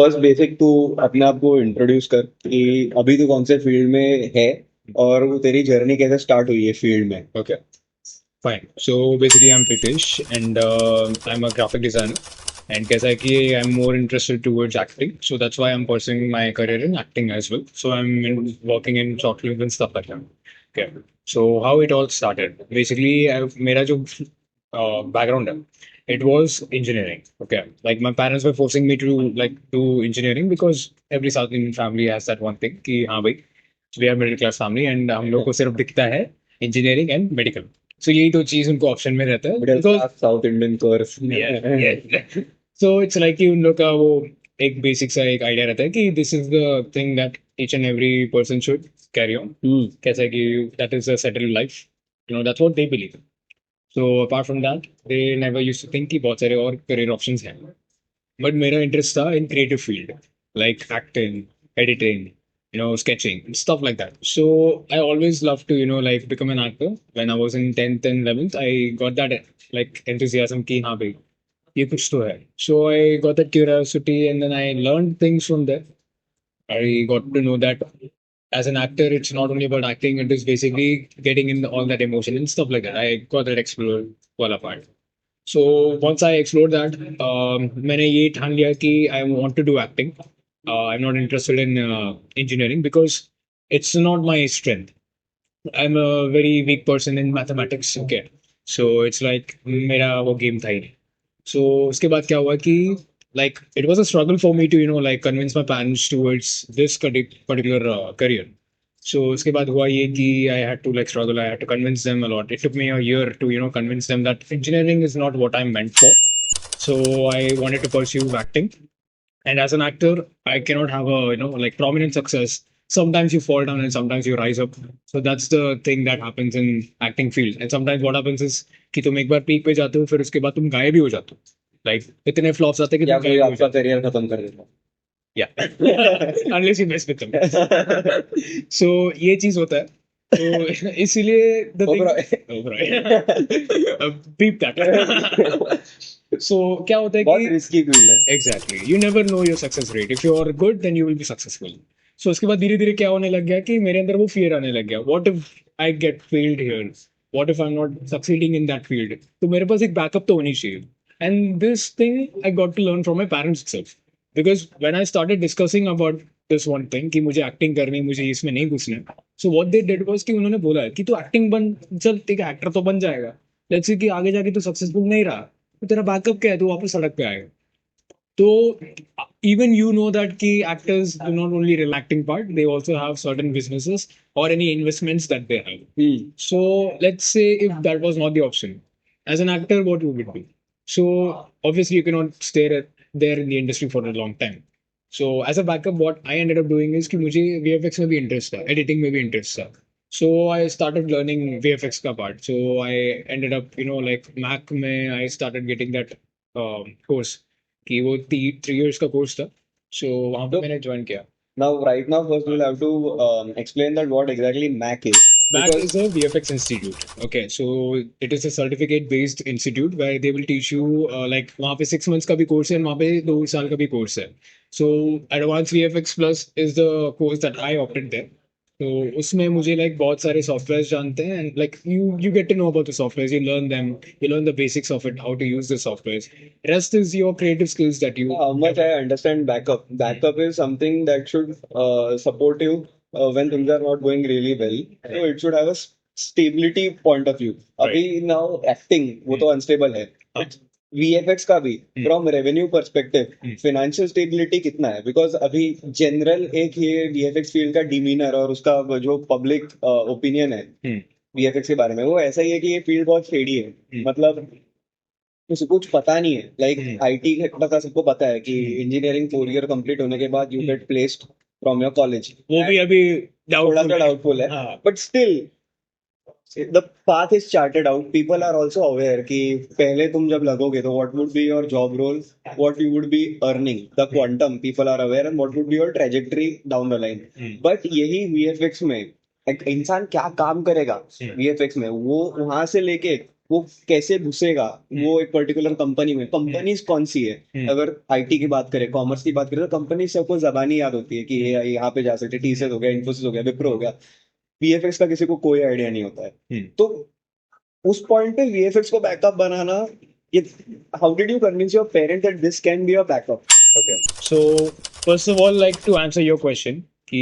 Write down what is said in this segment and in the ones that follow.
First basic तू अपने आप को इंट्रोड्यूस कर कि अभी तू कौन से फील्ड में है और वो तेरी जर्नी कैसे स्टार्ट हुई है फील्ड में. Okay, fine. So basically, I'm Pritesh, and I'm a graphic designer. And कैसा है कि I'm more interested towards acting, so that's why I'm pursuing my career in acting as well. So working in short films and stuff like that. Okay. So how it all started? Basically, मेरा जो background है, it was engineering. Okay. Like my parents were forcing me to like do engineering because every South Indian family has that one thing कि हाँ भाई, we are middle class family and हम लोग को सिर्फ दिखता है इंजीनियरिंग एंड मेडिकल. सो यही दो चीज उनको ऑप्शन में रहता है middle because class south Indian curve. So it's like कि उन लोग का वो एक बेसिक सा एक आइडिया रहता है कि this is the thing that each and every person should carry on. कैसा है कि that is a settled life, you know that's what they believe. So apart from that they never used to think कि बहुत सारे और career options हैं. But मेरा interest था in creative field like acting, editing, sketching, stuff like that. So I always loved to, like become an actor. When I was in 10th and 11th, I got that like enthusiasm ki हाँ भाई ये कुछ तो है. So I got that curiosity and then I learned things from there. I got to know that as an actor, it's not only about acting, it is basically getting in all that emotion and stuff like that. I got that explored all apart. So once I explored that, मैंने ये ठान लिया कि I want to do acting. I'm not interested in engineering because it's not my strength. I'm a very weak person in mathematics. Okay, so it's like मेरा वो game था ही नहीं. So उसके बाद क्या हुआ कि like it was a struggle for me to like convince my parents towards this particular career. So उसके बाद हुआ ये कि I had to like struggle. I had to convince them a lot. It took me a year to convince them that engineering is not what I'm meant for. So I wanted to pursue acting. And as an actor, I cannot have a like prominent success. Sometimes you fall down and sometimes you rise up. So that's the thing that happens in acting field. And sometimes what happens is कि तुम एक बार peak पे जाते हो फिर उसके बाद तुम गायब भी हो जाते हो. Like इतने फ्लॉप्स आते हैं कि या तुम कोई गायब भी हो आपका जाते करियर खत्म कर देता. हो. Yeah. Unless you mess with them. So ये चीज होता है. तो इसीलिए the ओ thing. Bro. Oh, bro. Beep that. So क्या होता है बहुत कि रिस्की फील्ड है. Exactly you never know your success rate. If you are good then you will be successful. So उसके बाद धीरे धीरे क्या होने लग गया कि मेरे अंदर वो फियर आने लग गया. What if I get failed here, what if I am not succeeding in that field. तो मेरे पास एक बैकअप तो होनी चाहिए. And this thing I got to learn from my parents itself. Because when I started discussing about this one thing कि मुझे acting करनी, मुझे इसमें नहीं घुसना है. So what they did was कि उन्होंने बोला कि तू एक्टिंग बन, चल ठीक है एक्टर तो बन जाएगा, लेट्स सी कि आगे जाके तू सक्सेसफुल नहीं रहा तो तेरा बैकअप क्या है, तू वापस सड़क पे आएगा. So even that key actors do not only real acting part, they also have certain businesses or any investments that they have. So let's say if that was not the option, as an actor, what would it be? So obviously you cannot stay there in the industry for a long time. So as a backup, what I ended up doing is कि मुझे VFX में भी interest था, editing में भी interest था. So I started learning VFX का part. So I ended up like Mac में I started getting that course कि वो 3 years का कोर्स था. सो वहाँ पे तो मैंने ज्वाइन किया. right now first we'll have to explain that what exactly Mac is. Mac Because is a VFX institute. Okay, so it is a certificate based institute where they will teach you like वहाँ पे 6 months का भी course है, वहाँ पे 2 साल का भी कोर्स है. So Advanced VFX Plus is the course that I opted there. तो उसमें मुझे like बहुत सारे सॉफ्टवेयर जानते हैं and like you get to know about the softwares, you learn them, you learn the basics of it, how to use the softwares. Rest is your creative skills that you how much I understand backup. Backup is something that should support you when things are not going really well. So it should have a stability point of view. अभी now acting वो तो unstable है. VFX का भी from revenue perspective financial stability कितना है. Because अभी general एक ये VFX फील्ड का डिमीनर और उसका जो पब्लिक ओपिनियन है VFX के बारे में वो ऐसा ही है कि ये फील्ड बहुत शेडी है. मतलब उसे कुछ पता नहीं है. लाइक आईटी सेक्टर का सबको पता है कि इंजीनियरिंग 4 ईयर कंप्लीट होने के बाद you get placed from your college. वो भी अभी थोड़ा सा डाउटफुल है. But still the path is charted out. People are also aware कि पहले तुम जब लगोगे तो what would be your job role, what you would be earning, the quantum people are aware, and what would be your trajectory down the line. But यही VFX में एक इंसान क्या काम करेगा VFX में वो वहां से लेके वो कैसे घुसेगा वो एक पर्टिकुलर कंपनी में, कंपनीज कौन सी है, अगर आईटी की बात करें, कॉमर्स की बात करें, तो कंपनी सबको जबानी याद होती है कि ये यहाँ पे जा सकते, टीसीएस हो गया, इन्फोसिस हो गया, विप्रो हो गया। वीएफएक्स का किसी को कोई आइडिया नहीं होता है। तो उस पॉइंट पे वीएफएक्स को बैकअप बनाना, ये how did you convince your parent that this can be a backup? Okay. So first of all, like to answer your question कि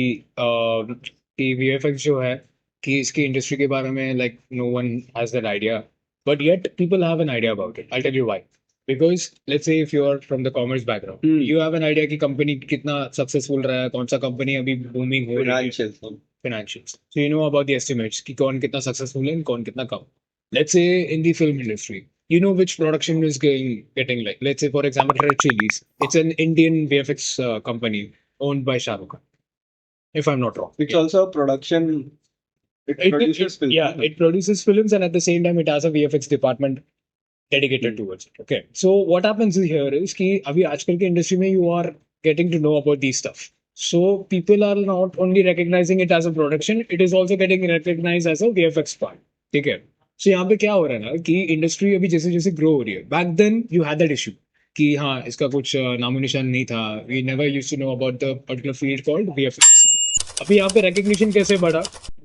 VFX जो है कि इसकी इंडस्ट्री के बारे में like no one has that idea, but yet people have an idea about it. I'll tell you why. Because let's say if you are from the commerce background, you have an idea कि company कितना successful रहा है, कौन सा company अभी booming हो रही है, financials. So you know about the estimates कि कौन कितना सक्सेसफुल है, कौन कितना कम. Let's say in the film industry, you know which production is getting like, let's say for example Red Chillies, it's an Indian VFX company owned by Shah Rukh Khan, if I'm not wrong. It's also a production, it produces films. Yeah, it produces films, and at the same time it has a VFX department dedicated towards it. Okay, so what happens here is कि अभी आजकल के industry में you are getting to know about these stuff, so people are not only recognizing it as a production, it is also getting recognized as a VFX part. ठीक है. So यहाँ पे क्या हो रहा है ना कि इंडस्ट्री अभी जैसे जैसे ग्रो हो रही है, back then you had that issue कि हाँ इसका कुछ नामो निशान नहीं था, we never used to know about the particular field called VFX. अभी यहाँ पे रिकग्निशन कैसे बढ़ा?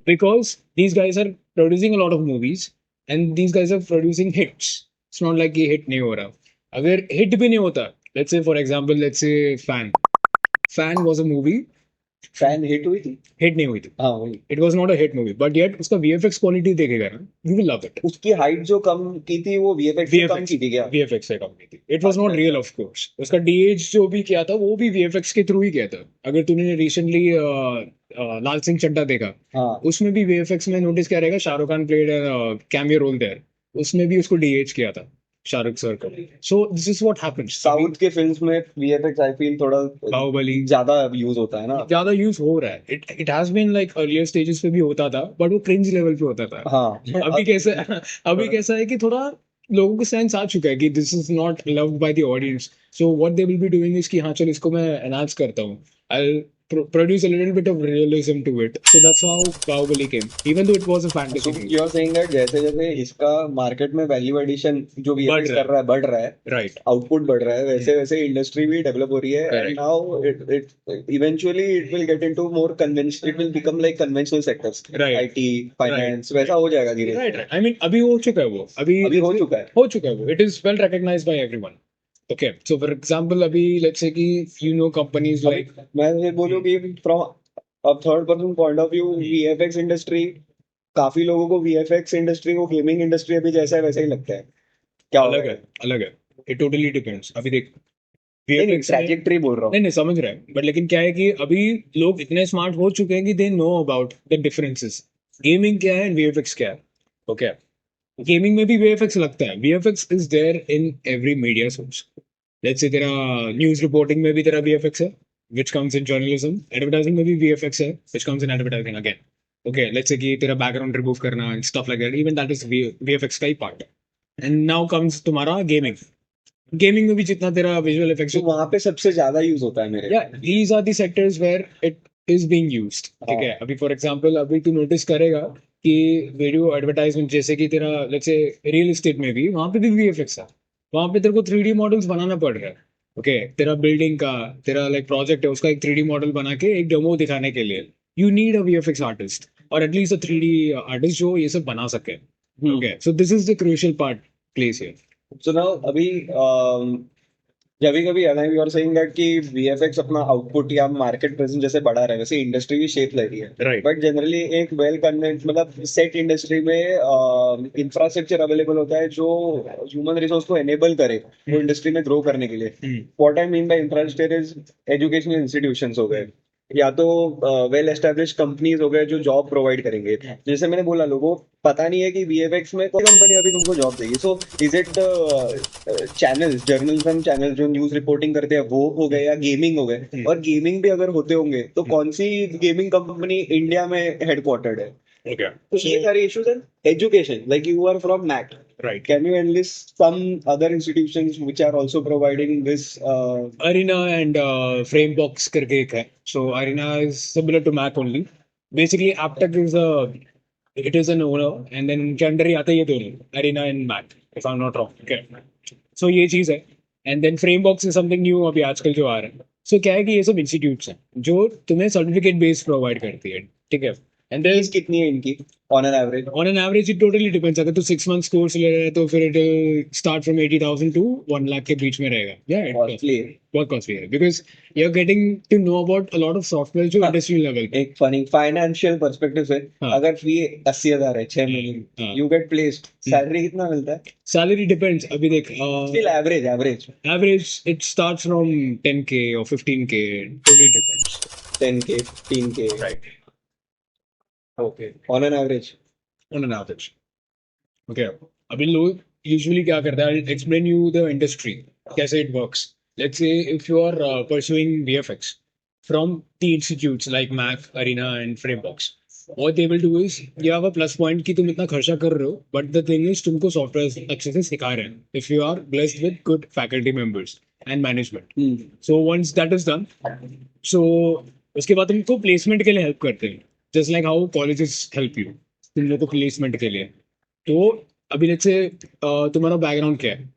Because these guys are producing a lot of movies and these guys are producing hits. It's not like ये हिट नहीं हो रहा. अगर हिट भी नहीं होता, let's say for example, let's say fan was a movie, fan hit हुई थी, हिट नहीं हुई थी, हाँ वही, it was not a hit movie, but yet उसका VFX क्वालिटी देखेगा ना, यू विल लव इट. उसकी हाइट जो कम की थी वो वीएफएक्स से कम की थी क्या? VFX से कम की थी. It was not real of course. उसका DH जो भी किया था वो भी VFX के थ्रू ही किया था. अगर तूने रिसेंटली लाल सिंह चड्ढा देखा, हाँ उसमें भी VFX में नोटिस क्या रहेगा, Shahrukh Khan played cameo role there, उसमें भी उसको DH किया था शाहरुख सर को. So this is what happens. South के फिल्म्स में वीएफएक्स आई फील थोड़ा बाहुबली ज्यादा यूज होता है ना, ज्यादा यूज हो रहा है. It has been like earlier stages पे भी होता था, बट वो क्रिंज लेवल पे होता था. हाँ अभी कैसा है कि थोड़ा लोगों को सेंस आ चुका है कि this is not loved by the audience. So what they will be doing is कि हाँ चल इसको मैं एनहांस करता हूँ, आई produce a little bit of realism to it. So that's how Bahubali came, even though it was a fantasy So movie. you are saying that जैसे जैसे इसका मार्केट में वैल्यू एडिशन जो वीएफएक्स कर रहा है बढ़ रहा है, Right. आउटपुट बढ़ रहा है, वैसे वैसे इंडस्ट्री भी डेवलप हो रही है, and Correct. Now it eventually it will get into more convention, it will become like conventional sectors, Right. IT, finance, वैसा हो जाएगा धीरे Right, right. I mean, अभी हो चुका है वो. अभी हो चुका है. हो चुका है वो. It is well recognized by everyone. Okay. So for example, अभी let's say कि you know companies like मैं ये बोलूँ कि from a third person point of view, VFX industry, काफी लोगों को वीएफएक्स इंडस्ट्री को गेमिंग इंडस्ट्री अभी जैसा है वैसा ही लगता है. क्या अलग है, अलग है. It totally depends. अभी देख VFX में ट्रैजेक्टरी बोल रहा हूँ. नहीं नहीं समझ रहे हैं, बट लेकिन क्या है कि अभी लोग इतने स्मार्ट हो चुके हैं कि they know about the differences. Gaming क्या है एंड VFX क्या है. ओके, गेमिंग में भी VFX लगता है. VFX is there in every media source. Let's say तेरा न्यूज रिपोर्टिंग में भी तेरा VFX है, which comes in journalism. Advertising में भी VFX है, which comes in advertising again. Okay, let's say कि तेरा बैकग्राउंड रिमूव करना and stuff like that, even that is VFX का ही पार्ट. And now comes तुम्हारा गेमिंग. गेमिंग में भी जितना तेरा विजुअल इफेक्ट्स, तो वहां पे सबसे ज्यादा यूज होता है मेरे. yeah, these are the sectors where it is being used. ठीक है. अभी फॉर एग्जांपल अभी तू नोटिस करेगा कि वीडियो एडवर्टाइजमेंट जैसे कि तेरा लेट्स से रियल एस्टेट में भी वहां पे भी VFX है. वहां पे तेरे को 3D मॉडल्स बनाना पड़ रहा है. ओके, तेरा बिल्डिंग का तेरा लाइक प्रोजेक्ट है, उसका एक 3D मॉडल बना के एक डेमो दिखाने के लिए you need a VFX artist और एटलीस्ट अ 3D आर्टिस्ट जो ये सब बना सके. Okay, so this is the crucial part place here. So now अभी जब कभी यू आर सेइंग दैट कि वीएफएक्स अपना आउटपुट या मार्केट प्रेजेंस जैसे बढ़ा रहा है, वैसे इंडस्ट्री भी शेप ले रही है. Right. बट जनरली एक वेल कन्वेंस मतलब सेट इंडस्ट्री में इंफ्रास्ट्रक्चर अवेलेबल होता है जो ह्यूमन रिसोर्स को एनेबल करे वो इंडस्ट्री में ग्रो करने के लिए. What I mean by infrastructure is educational institutions हो गए, या तो वेल एस्टेब्लिश कंपनीज हो गए जो जॉब प्रोवाइड करेंगे. जैसे मैंने बोला, लोगों को पता नहीं है कि वीएफएक्स में कोई कंपनी अभी तुमको जॉब देगी. So is it channels, journalism channel जो न्यूज रिपोर्टिंग करते हैं वो हो गए, या गेमिंग हो गए? और गेमिंग भी अगर होते होंगे तो कौन सी गेमिंग कंपनी इंडिया में हेडक्वार्टर्ड है? Okay. तो ये सारे इश्यूज हैं. Education, like you are from MAAC, Right. can you enlist some other institutions which are also providing this Arena and Framebox करके एक है. So Arena is similar to Mac only. Basically, Aptech is a It is an owner, and then उनके under ही आते हैं ये दोनों, Arena and MAAC, if I'm not wrong. Okay. So ये चीज है. And then frameworks is something new अभी आजकल जो आ रहा है. सो क्या है कि ये सब इंस्टीट्यूट्स हैं जो तुम्हें सर्टिफिकेट बेस्ड प्रोवाइड करती है. ठीक है. एंड देयर फीस कितनी है इनकी on an average? On an average it totally depends. अगर तू 6 मंथ्स कोर्स ले रहे हैं तो फिर it start from 80,000 to 1 lakh के बीच में रहेगा. या कॉस्टली है। बहुत कॉस्टली है because you are getting to know about a lot of software जो हाँ. इंडस्ट्री लेवल पे. एक फनी फाइनेंशियल पर्सपेक्टिव से हाँ. अगर फी 80,000 है 6 महीने, हाँ. यू गेट प्लेस्ड, सैलरी कितना मिलता है? Salary depends. अभी देख still average average average it starts from 10K or 15K. Totally depends. 10K 15K right. Okay. On an average. On an average. Okay. अभी लोग usually क्या करते हैं? I'll explain you the industry, कैसे it works. Let's say if you are pursuing VFX from the institutes like Mac, Arena, and Frameworks, what they will do is you have a plus point कि तुम इतना खर्चा कर रहे हो, but the thing is तुमको software अच्छे से सिखा रहे हैं. If you are blessed with good faculty members and management. So once that is done, so उसके बाद तुमको प्लेसमेंट के लिए हेल्प करते हैं. Just like how colleges help you तुम लोग को प्लेसमेंट के लिए. तो अभी लेट्स से तुम्हारा बैकग्राउंड क्या है?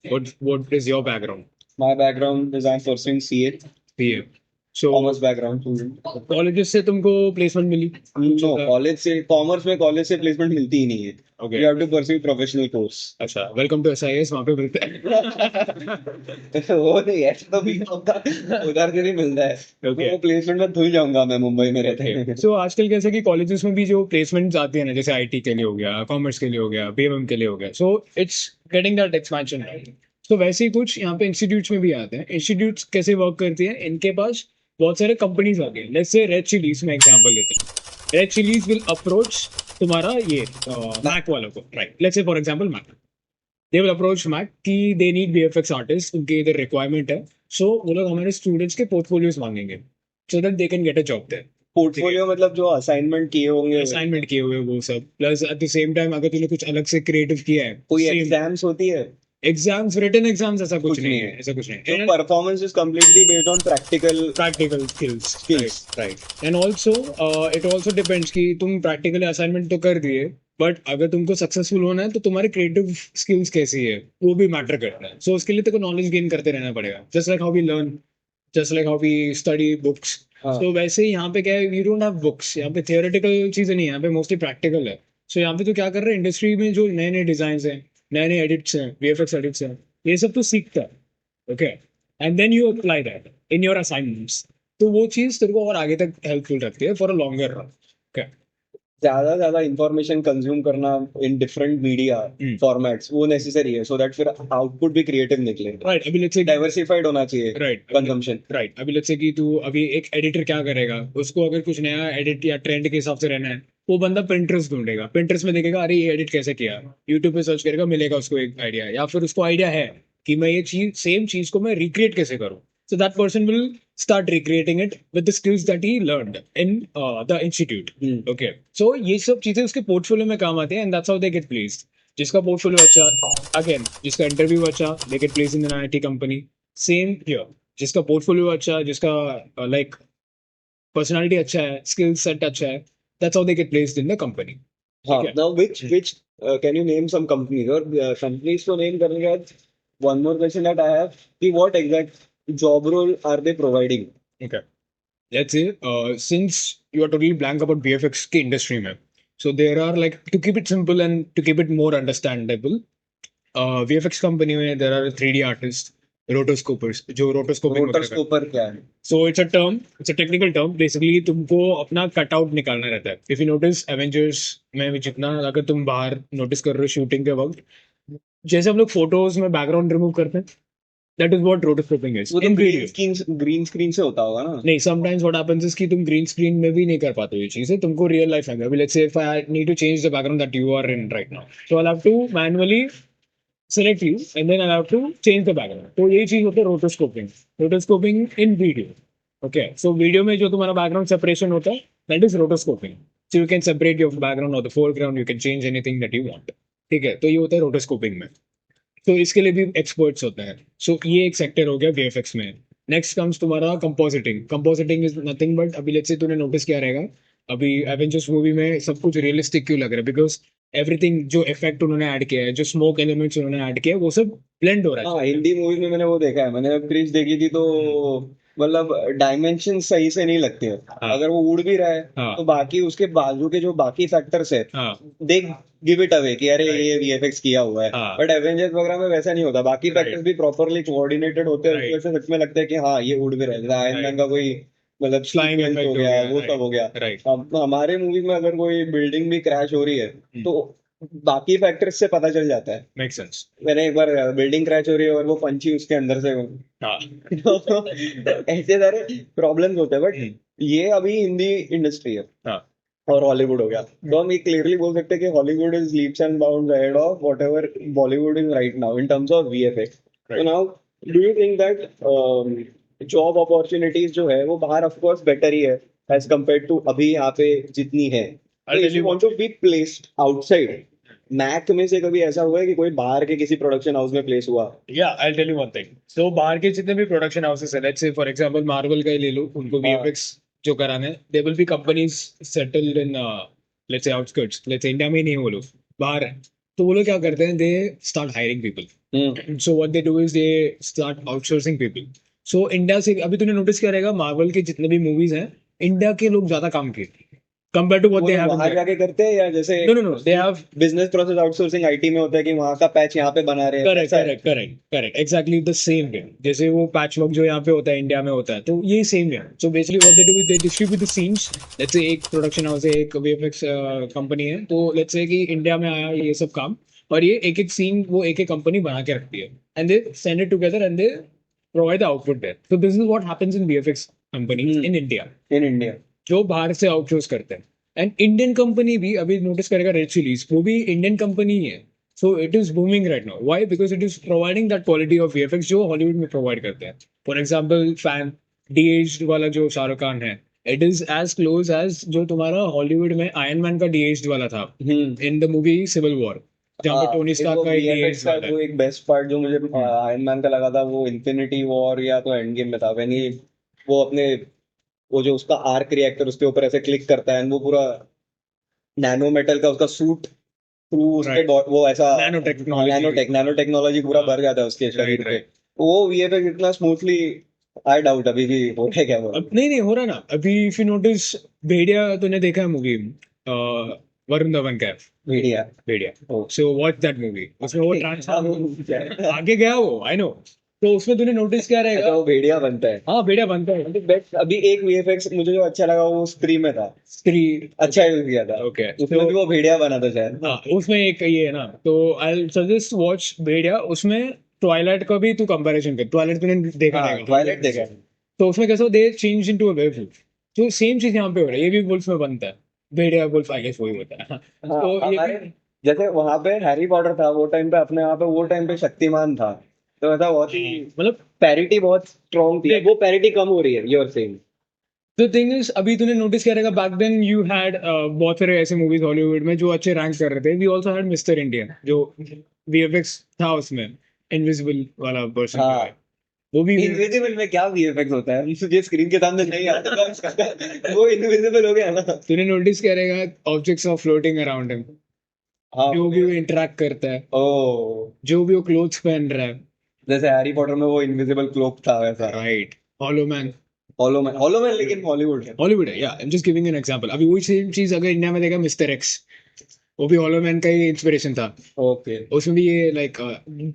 What is your background? My background is I am pursuing CA, BA. So commerce background. Colleges से तुमको प्लेसमेंट मिली? नो, कॉलेज से कॉमर्स में कॉलेज से प्लेसमेंट मिलती ही नहीं है. Okay. You have to pursue professional course. अच्छा, वेलकम टू SIS. वहाँ पे मिलते हैं. वो नहीं है तो भी होता, उधर से भी मिलता है. Okay. वो प्लेसमेंट में धुल जाऊंगा मैं मुंबई में रहते हैं. सो आजकल कैसे कि कॉलेजेस में भी जो प्लेसमेंट्स आती है ना, जैसे IT के लिए हो गया, कॉमर्स के लिए हो गया, BMM के लिए हो गया, so it's getting that expansion. तो वैसे ही कुछ यहाँ पे इंस्टीट्यूट्स में भी आते हैं. इंस्टीट्यूट्स कैसे वर्क करती है? इनके पास बहुत सारे कंपनीज आ गए. लेट्स से रेड चिलीज में एग्जांपल लेते हैं. रेड चिलीज विल अप्रोच तुम्हारा ये मैक वालों को. Right. Let's say for example MAAC, they will approach MAAC कि दे नीड VFX आर्टिस्ट, उनके इधर रिक्वायरमेंट है. सो वो लोग हमारे स्टूडेंट्स के पोर्टफोलियोज मांगेंगे so that they can get a job there. Portfolio मतलब जो असाइनमेंट किए होंगे, असाइनमेंट किए हुए वो सब, plus eight the same time अगर तूने कुछ अलग से क्रिएटिव किया है. कोई एग्जाम्स होती है? एग्जाम्स, रिटन एग्जाम्स, ऐसा कुछ कुछ नहीं नहीं है. है. ऐसा कुछ नहीं So है. performance is completely based on practical skills. skills. Right. And also it also depends कि तुम प्रैक्टिकली असाइनमेंट तो कर दिए, बट अगर तुमको सक्सेसफुल होना है तो तुम्हारे क्रिएटिव स्किल्स कैसी है वो भी मैटर करता है. सो उसके लिए तेको नॉलेज गेन करते रहना पड़ेगा. Just like how we learn, just like how we study books. हाँ. तो वैसे ही यहाँ पे क्या है, वी डोंट हैव बुक्स. यहाँ पे थियोरेटिकल चीजें नहीं है, यहाँ पे मोस्टली प्रैक्टिकल है. सो यहाँ पे तो क्या कर रहे हैं, इंडस्ट्री में जो नए नए डिजाइन हैं, नए नए एडिट्स हैं, VFX एडिट्स हैं, ये सब तो सीखता है. Okay. And then you apply that in your assignments. तो वो चीज तेरे को और आगे तक हेल्पफुल रखती है for a longer run. Okay. ज्यादा इंफॉर्मेशन कंज्यूम करना इन डिफरेंट मीडिया फॉर्मेट्स वो नेसेसरी है, सो दैट फिर आउटपुट भी क्रिएटिव निकले. राइट. अभी लेट्स से डाइवर्सिफाइड होना चाहिए राइट कंजम्पशन. राइट. अभी लेट्स से कि तू अभी एक एडिटर क्या करेगा, उसको अगर कुछ नया एडिट या ट्रेंड के हिसाब से रहना है, वो बंदा Pinterest ढूंढेगा. Pinterest में देखेगा अरे ये एडिट कैसे किया, यूट्यूब पे सर्च करेगा, मिलेगा उसको एक आइडिया. या फिर उसको आइडिया है कि मैं ये चीज, सेम चीज को मैं रिक्रिएट कैसे करूँ. So that person will start recreating it with the skills that he learned in the institute. Okay. So ये सब चीजें उसके पोर्टफोलियो में काम आती हैं, and that's how they get placed. जिसका पोर्टफोलियो अच्छा, अगेन जिसका इंटरव्यू अच्छा, they get placed in an IIT company. Same here. जिसका पोर्टफोलियो अच्छा, जिसका like पर्सनालिटी अच्छा है, स्किल सेट अच्छा है, that's how they get placed in the company. हाँ. ठीक है. Now which can you name some companies or companies to name करने के बाद one more question that I have कि what exact job role are they providing? Okay. Let's say, since you are totally blank about VFX की industry में, so there are like, to keep it simple and to keep it more understandable, VFX company में there are 3D artists, rotoscopers, जो rotoscoping वगैरह करते हैं. Rotoscoper क्या है? So it's a term, it's a technical term. Basically तुमको अपना cutout निकालना रहता है. If you notice Avengers में भी जितना, अगर तुम बाहर नोटिस कर रहे हो शूटिंग के वक्त, जैसे हम लोग फोटोज में बैकग्राउंड रिमूव करते हैं, that is what rotoscoping is. वो तो In video. ग्रीन स्क्रीन से होता होगा ना? नहीं, sometimes what happens is कि तुम ग्रीन स्क्रीन में भी नहीं कर पाते हो ये चीजें, तुमको रियल लाइफ में. अभी लेट्स से if I need to change the background that you are in right now, so I'll have to manually select you and then I'll have to change the background. तो यही चीज होता है rotoscoping. Rotoscoping in video. Okay, so video में जो तुम्हारा background separation होता है, that is rotoscoping. So you can separate your background or the foreground, you can change anything that you want. ठीक है, तो ये होता है rotoscoping में. तो इसके लिए भी एक्सपर्ट्स होते हैं. सो ये एक सेक्टर हो गया VFX में. नेक्स्ट कम्स तुम्हारा compositing. Compositing is nothing but, अभी लेट्स से तूने नोटिस किया रहेगा अभी एवेंजर्स मूवी में सब कुछ रियलिस्टिक क्यों लग रहा है? बिकॉज एवरीथिंग जो इफेक्ट उन्होंने ऐड किया है, जो स्मोक एलिमेंट्स उन्होंने ऐड किया है, वो सब ब्लेंड हो रहा हाँ, है। हिंदी मूवीज में मैंने वो देखा है, मैंने क्रिश देखी थी तो मतलब डायमेंशन सही से नहीं लगते हैं। हाँ अगर वो उड़ भी रहा है हाँ तो बाकी उसके बाजू के जो बाकी फैक्टर्स है हाँ दे गिव इट अवे कि अरे राइट ये वीएफएक्स किया हुआ है। हाँ बट एवेंजर्स वगैरह में वैसा नहीं होता, बाकी फैक्टर्स राइट भी प्रॉपरली कोऑर्डिनेटेड होते हैं, उसकी राइट वजह से सच में लगता है कि हाँ ये उड़ भी रहा है, जैसे आयरन मैन राइट का कोई मतलब फ्लाइंग सीक्वेंस हो इफेक्ट हो गया, गया, वो सब हो राइट गया। राइट। अब हमारे मूवीज में अगर कोई बिल्डिंग भी क्रैश हो रही है तो बाकी फैक्टर्स से पता चल जाता है। Make sense. मैंने एक बार बिल्डिंग क्रैश हो रही है और वो पंछी उसके अंदर से हाँ तो ऐसे सारे प्रॉब्लम्स होते हैं, बट ये अभी हिंदी इंडस्ट्री है हाँ और हॉलीवुड हो गया, तो हम ये क्लियरली बोल सकते हैं कि Hollywood is leaps and bounds ahead of whatever Bollywood is right now in terms of VFX. तो right. Now do you think that job opportunities जो है वो बाहर ऑफ कोर्स बेटर ही है एज कम्पेयर टू अभी यहाँ पे जितनी है, तो I'll if tell you you want one to thing. Be placed outside MAAC में से कभी ऐसा हुआ है कि कोई बाहर के किसी प्रोडक्शन हाउस में प्लेस हुआ? Yeah, I'll tell you one thing. So बाहर के जितने भी प्रोडक्शन हाउसेस है, let's say for example Marvel का ही ले लो, उनको हाँ। VFX जो कराने हैं, they will be companies settled in let's say outskirts, let's say India में ही नहीं है वो लोग, बाहर है। तो वो लोग क्या करते हैं, they start hiring people. So what they do is they start outsourcing people. So India से अभी तूने नोटिस किया रहेगा, मार्वल के जितने भी मूवीज हैं, इंडिया के लोग ज्यादा काम किए कंपेयर टू व्हाट वो दे लोग हैव इन वहां जाके करते हैं या जैसे no no no, they have business process outsourcing IT में होता है कि वहां का पैच यहाँ पे बना रहे हैं, करेक्ट ऐसा है? Correct correct correct exactly the same way. जैसे वो पैच वर्क जो यहाँ पे होता है इंडिया में होता है, तो ये सेम है। So basically what they do is they distribute the scenes. Let's say एक प्रोडक्शन हाउस है, एक वीएफएक्स कंपनी है, तो लेट्स से कि इंडिया में आया ये सब काम, और ये एक एक सीन वो एक एक कंपनी बना के रखती है, and they send it together and they provide the output there. So this is what happens in VFX companies in India, in India. जो बाहर से आउटसोर्स करते हैं। एंड इंडियन कंपनी भी अभी नोटिस करेगा, रेड चिलीज वो भी इंडियन कंपनी ही है। So it is booming right now, why? Because it is providing that quality of VFX जो हॉलीवुड में प्रोवाइड करते हैं। फॉर एग्जाम्पल फैन डीएज्ड वाला जो शाहरुख खान है, it is as close as जो तुम्हारा हॉलीवुड में आयरन मैन का डीएज्ड वाला था in the movie Civil War, जहाँ पे टोनी स्टार्क का वीएफएक्स डीएज्ड का वाला है। वो एक बेस्ट पार्ट जो मुझे आयरन मैन का लगा था वो इन्फिनिटी वॉर या तो एंड गेम में था, व्हेन ही वो अपने वो जो उसका आर्क रिएक्टर उसके ऊपर ऐसे क्लिक करता है and वो पूरा नैनो मेटल का उसका सूट थ्रू उसके राइट, वो ऐसा नैनो टेक्नोलॉजी। नैनो टेक्नोलॉजी पूरा भर जाता है उसके शरीर राइट पे। राइट। वो वीएफएक्स इतना स्मूथली, आई डाउट अभी भी हो रहा है क्या वो? अब नहीं नहीं हो रहा ना अभी। इफ यू नोटिस, भेड़िया तूने देखा है मूवी, वरुण धवन का है, मीडिया। भेड़िया। ओ। सो वॉच दैट मूवी, उसमें वो ट्रांसफॉर्म आगे गया वो, आई नो। तो उसमें तूने नोटिस क्या अच्छा, रहेगा? वो भेड़िया बनता है। हाँ भेड़िया बनता है। बेस्ट अभी एक वीएफएक्स मुझे जो अच्छा लगा वो स्त्री में था, स्त्री। अच्छा यूज किया था। ओके, उसमें भी वो भेड़िया बना था शायद। हाँ उसमें एक ये है ना, तो आई सजेस्ट वॉच भेड़िया। उसमें ट्वाइलाइट का भी तू कंपैरिजन कर, ट्वाइलाइट तूने देखा हाँ, रहेगा, ट्वाइलाइट देखा है। तो उसमें कैसा दे चेंज इनटू अ वेयरवुल्फ। तो सेम चीज यहाँ पे हो रहा है, ये भी वुल्फ में बनता है, भेड़िया वुल्फ आई गेस वही होता है। हाँ, तो ये हमारे भी जैसे वहां पे हैरी पॉटर था वो टाइम पे, अपने वहां पे वो टाइम पे शक्तिमान था, तो ऐसा बहुत ही मतलब पैरिटी बहुत स्ट्रॉन्ग थी। वो पैरिटी कम हो रही है, you are saying? The thing is, अभी तूने नोटिस किया रहेगा, बैक देन यू हैड बहुत सारे ऐसे मूवीज हॉलीवुड में जो अच्छे रैंक कर रहे थे। We also had Mister India, जो वीएफएक्स था उसमें, इनविजिबल वाला पर्सन हाँ, वो भी इनविजिबल में क्या वीएफएक्स होता है मुझे स्क्रीन के सामने नहीं आता था उसका। वो इनविजिबल हो गया ना। तूने नोटिस किया रहेगा, objects are floating around him, हाँ, जो भी वो इंटरेक्ट करता है, ओ, जो भी वो क्लोथ्स पहन रहा है। जैसे हैरी पॉटर में वो इनविजिबल क्लोक था वैसा। Right, hollow man. Hollow man लेकिन हॉलीवुड है। हॉलीवुड है, या I am just giving an example. अभी वही सेम चीज अगर इंडिया में देखा, मिस्टर एक्स, वो भी हॉलो मैन का ही इंस्पिरेशन था। ओके। उसमें भी ये like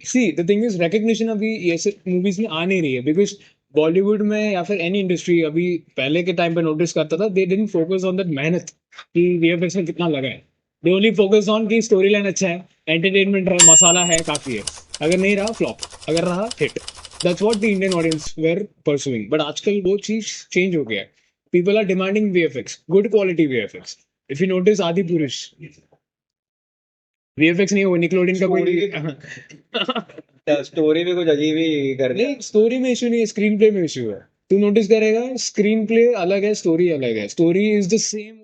see the thing is, recognition अभी ये सब मूवीज में आ नहीं रही है, बिकॉज बॉलीवुड में या फिर एनी इंडस्ट्री अभी पहले के टाइम पे नोटिस करता था, they didn't focus on that मेहनत कि वीएफएक्स में कितना लगा है। दे ओनली फोकस ऑन कि स्टोरी लाइन अच्छा है, एंटरटेनमेंट है, मसाला है, काफी है। अगर नहीं रहा फ्लॉप, अगर रहा hit. That's what the Indian audience were pursuing. But आजकल वो चीज चेंज हो गया है। People are demanding VFX, good quality VFX. If you notice Adipurush, VFX नहीं, वो निकलोडियन का कोई स्टोरी भी कुछ अजीब ही कर दिया। नहीं, स्टोरी में इशू नहीं है, स्क्रीन प्ले में इशू है। तू नोटिस करेगा, स्क्रीन प्ले अलग है, स्टोरी अलग है। Story is the same old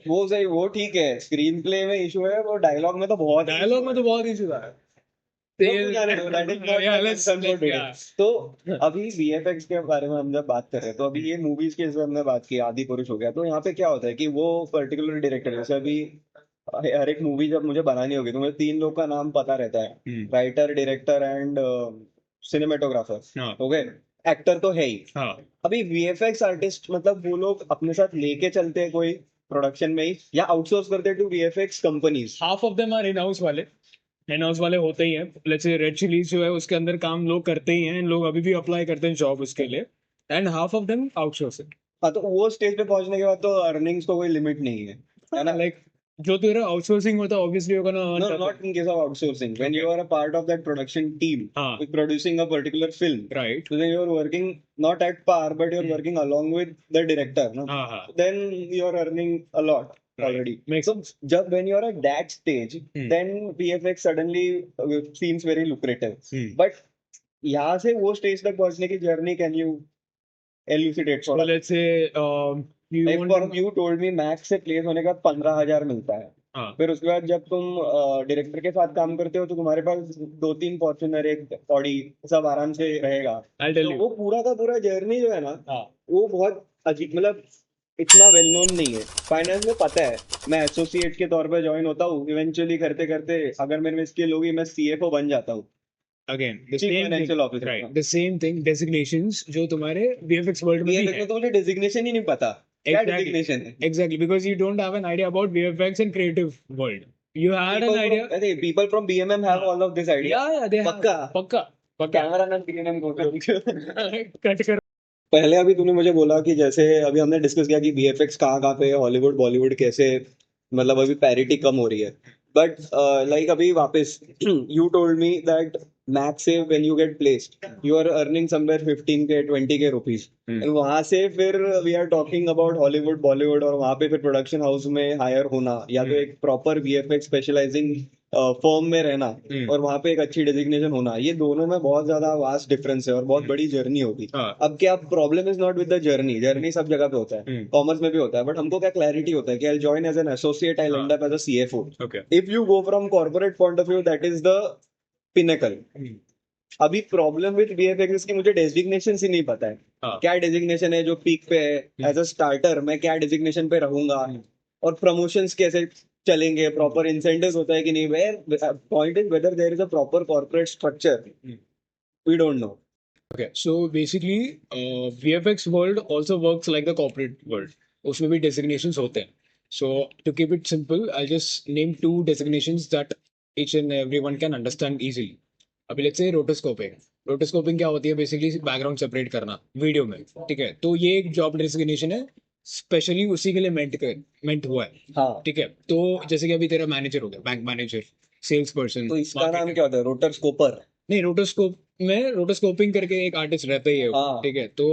वो सही, वो ठीक है, स्क्रीन प्ले में इशू है, वो डायलॉग में तो बहुत डायलॉग में तो बहुत इशू था। जाने दो, that is not Yeah, my let's concern for today. yeah. तो अभी VFX के बारे में हम जब बात कर रहे हैं, तो अभी ये मूवीज के जैसे हमने बात की, आदि पुरुष हो गया, तो यहाँ पे क्या होता है कि वो पर्टिकुलर डायरेक्टर, जैसे अभी हर एक मूवी जब मुझे बनानी होगी तो मुझे 3 लोग का नाम पता रहता है, राइटर, डायरेक्टर एंड सिनेमेटोग्राफर, हाँ ओके, एक्टर तो है ही। हाँ अभी VFX आर्टिस्ट मतलब वो लोग अपने साथ लेके चलते हैं कोई प्रोडक्शन में ही, या आउटसोर्स करते हैं to VFX companies? Half of them are in house वाले होते ही हैं। लेट्स से रेड चिलीज जो है उसके अंदर काम लोग करते ही हैं, लोग अभी भी अप्लाई करते हैं जॉब उसके लिए, and half of them outsourcing. हाँ, तो वो स्टेज पे पहुंचने के बाद तो अर्निंग्स को कोई लिमिट नहीं है ना? लाइक जो तेरा आउटसोर्सिंग होता है obviously you gonna No, earn. not in case of outsourcing. When you are a part of that production team हाँ with producing a particular film, right so then you are working not at par, but you are working along with the director. No? हाँ हाँ Then you are earning a lot already. Makes So, when you are at that stage, then VFX suddenly seems very lucrative. But यहाँ से वो stage तक पहुंचने की journey, can you elucidate so for us? let's say you Like want for you told me max से place होने का 15,000 मिलता है। हाँ फिर उसके बाद जब तुम डायरेक्टर के साथ काम करते हो तो तुम्हारे पास 2-3 फॉर्च्यूनर, एक ऑडी, सब आराम से रहेगा। I'll tell तो you वो पूरा का पूरा जर्नी जो है ना, हाँ वो बहुत अजीब, मतलब इतना वेल नोन नहीं है। फाइनेंस में पता है, मैं एसोसिएट के तौर पे ज्वाइन होता हूँ, इवेंचुअली करते करते अगर मेरे में स्किल होगी मैं CFO बन जाता हूँ, again the chief same financial thing officer. right the same thing designations जो तुम्हारे VFX वर्ल्ड में भी VFX है में तो मुझे डेजिग्नेशन ही नहीं पता, क्या Exactly. डेजिग्नेशन है? exactly because you don't have an idea about VFX and creative world. You had an idea. अरे people from BMM have all of this idea. Yeah, they have. पक्का पक्का कैमरा ना BMM को cut कर पहले अभी तूने मुझे बोला कि जैसे अभी हमने डिस्कस किया कि VFX कहाँ पे है, हॉलीवुड बॉलीवुड कैसे, मतलब अभी पैरिटी कम हो रही है, बट लाइक अभी वापस you told me that max से when you get placed you are earning somewhere 15K 20K rupees, वहां से फिर we are talking about Hollywood Bollywood, और वहां पे फिर प्रोडक्शन हाउस में हायर होना, या तो एक प्रॉपर VFX स्पेशलाइजिंग फर्म में रहना, और वहां पे एक अच्छी डेजिग्नेशन होना, ये दोनों में बहुत ज्यादा वास्ट डिफरेंस है और बहुत बड़ी जर्नी होगी। अब क्या problem is not with the journey, journey सब जगह पे होता है, कॉमर्स में भी होता है, बट हमको क्या क्लैरिटी होता है कि I join as an associate, I land up as a CFO। Okay. If you go from corporate point of view that is the pinnacle. अभी प्रॉब्लम विद VFX की मुझे डेजिग्नेशन ही नहीं पता है, क्या डेजिग्नेशन है जो पीक पे है, एज अ स्टार्टर मैं क्या डेजिग्नेशन पे रहूंगा, और प्रमोशंस कैसे चलेंगे, प्रॉपर इंसेंटिव्स होता है कि नहीं, where point is whether there is a proper corporate structure, we don't know. Okay, so basically, VFX world also works like the corporate world. उसमें भी designations होते हैं. So to keep it simple, I'll just name 2 designations that each and everyone can understand easily. अभी let's say rotoscoping. Rotoscoping क्या होती है? Basically background separate करना video में, ठीक है? तो ये एक job designation है, स्पेशली उसी के लिए मेंट हुआ है। हाँ, ठीक है, तो जैसे कि अभी तेरा मैनेजर हो गया, बैंक मैनेजर, सेल्स पर्सन, तो इसका नाम क्या होता है? रोटर स्कोपर? नहीं, रोटोस्कोप में रोटोस्कोपिंग करके एक आर्टिस्ट रहता ही है, हाँ। ठीक है? तो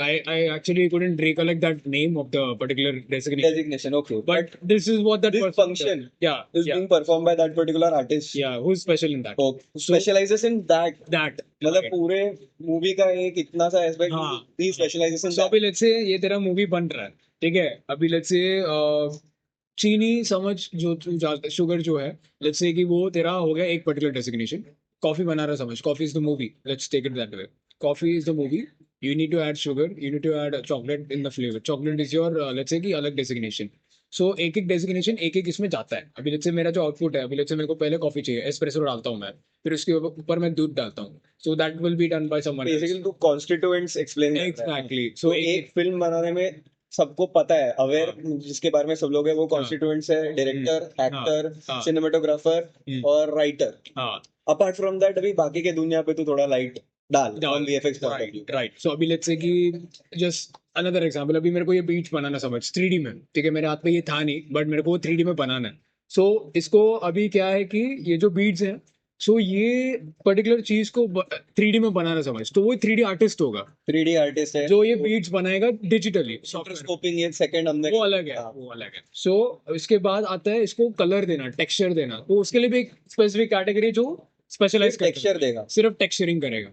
I actually couldn't recollect that name of the particular designation, Designation, okay. But this is what that This function is being performed by that particular artist. Who is special in that, Okay. Specializes in that. That मतलब पूरे movie का एक इतना सा aspect, हाँ। ही specialisation. सो अभी let's से ये तेरा मूवी बन रहा है, ठीक है? अभी लेट्स से चीनी समझ जो शुगर जो है, लेट्स से कि वो तेरा हो गया एक पर्टिकुलर डेजिग्नेशन। कॉफी बना रहा समझ, coffee is the movie, let's take it that way, coffee is the movie, you need to add sugar, you need to add chocolate in the flavor, chocolate is your let's say कि अलग designation. सो एक एक designation एक एक इसमें जाता है। अभी लेट्स से मेरा जो आउटपुट है, अभी लेट्स से मेरे को पहले कॉफी चाहिए, एस्प्रेसो डालता हूँ मैं, फिर उसके ऊपर मैं दूध डालता हूँ, so that will be done by someone else. Basically तू कॉन्स्टिट्यूएंट्स एक्सप्लेन एग्जैक्टली, सो एक फिल्म बनाने में सबको पता है, अवेयर जिसके बारे में सब लोग है, वो कॉन्स्टिट्यूएंट्स है, डायरेक्टर, एक्टर, सिनेमेटोग्राफर और राइटर। हाँ, अपार्ट फ्रॉम दैट अभी बाकी के दुनिया पे तू थोड़ा लाइट डाल on VFX point of view. Right. So अभी लेट्स से कि जस्ट अनदर एग्जांपल, अभी मेरे को ये बीच बनाना समझ 3D में, ठीक है? मेरे हाथ में ये था नहीं, बट मेरे को 3D में बनाना है। सो इसको अभी क्या है कि ये जो बीड्स हैं, सो ये पर्टिकुलर चीज को 3D में बनाना समझ, तो वो 3D आर्टिस्ट होगा, 3D आर्टिस्ट है जो ये बीड्स बनाएगा डिजिटली। स्कोपिंग एक सेकंड हमने वो अलग है, वो अलग है। सो इसके बाद आता है इसको कलर देना, टेक्सचर देना, तो उसके लिए भी एक स्पेसिफिक कैटेगरी जो स्पेशलाइज टेक्सचर देगा, सिर्फ टेक्सचरिंग करेगा।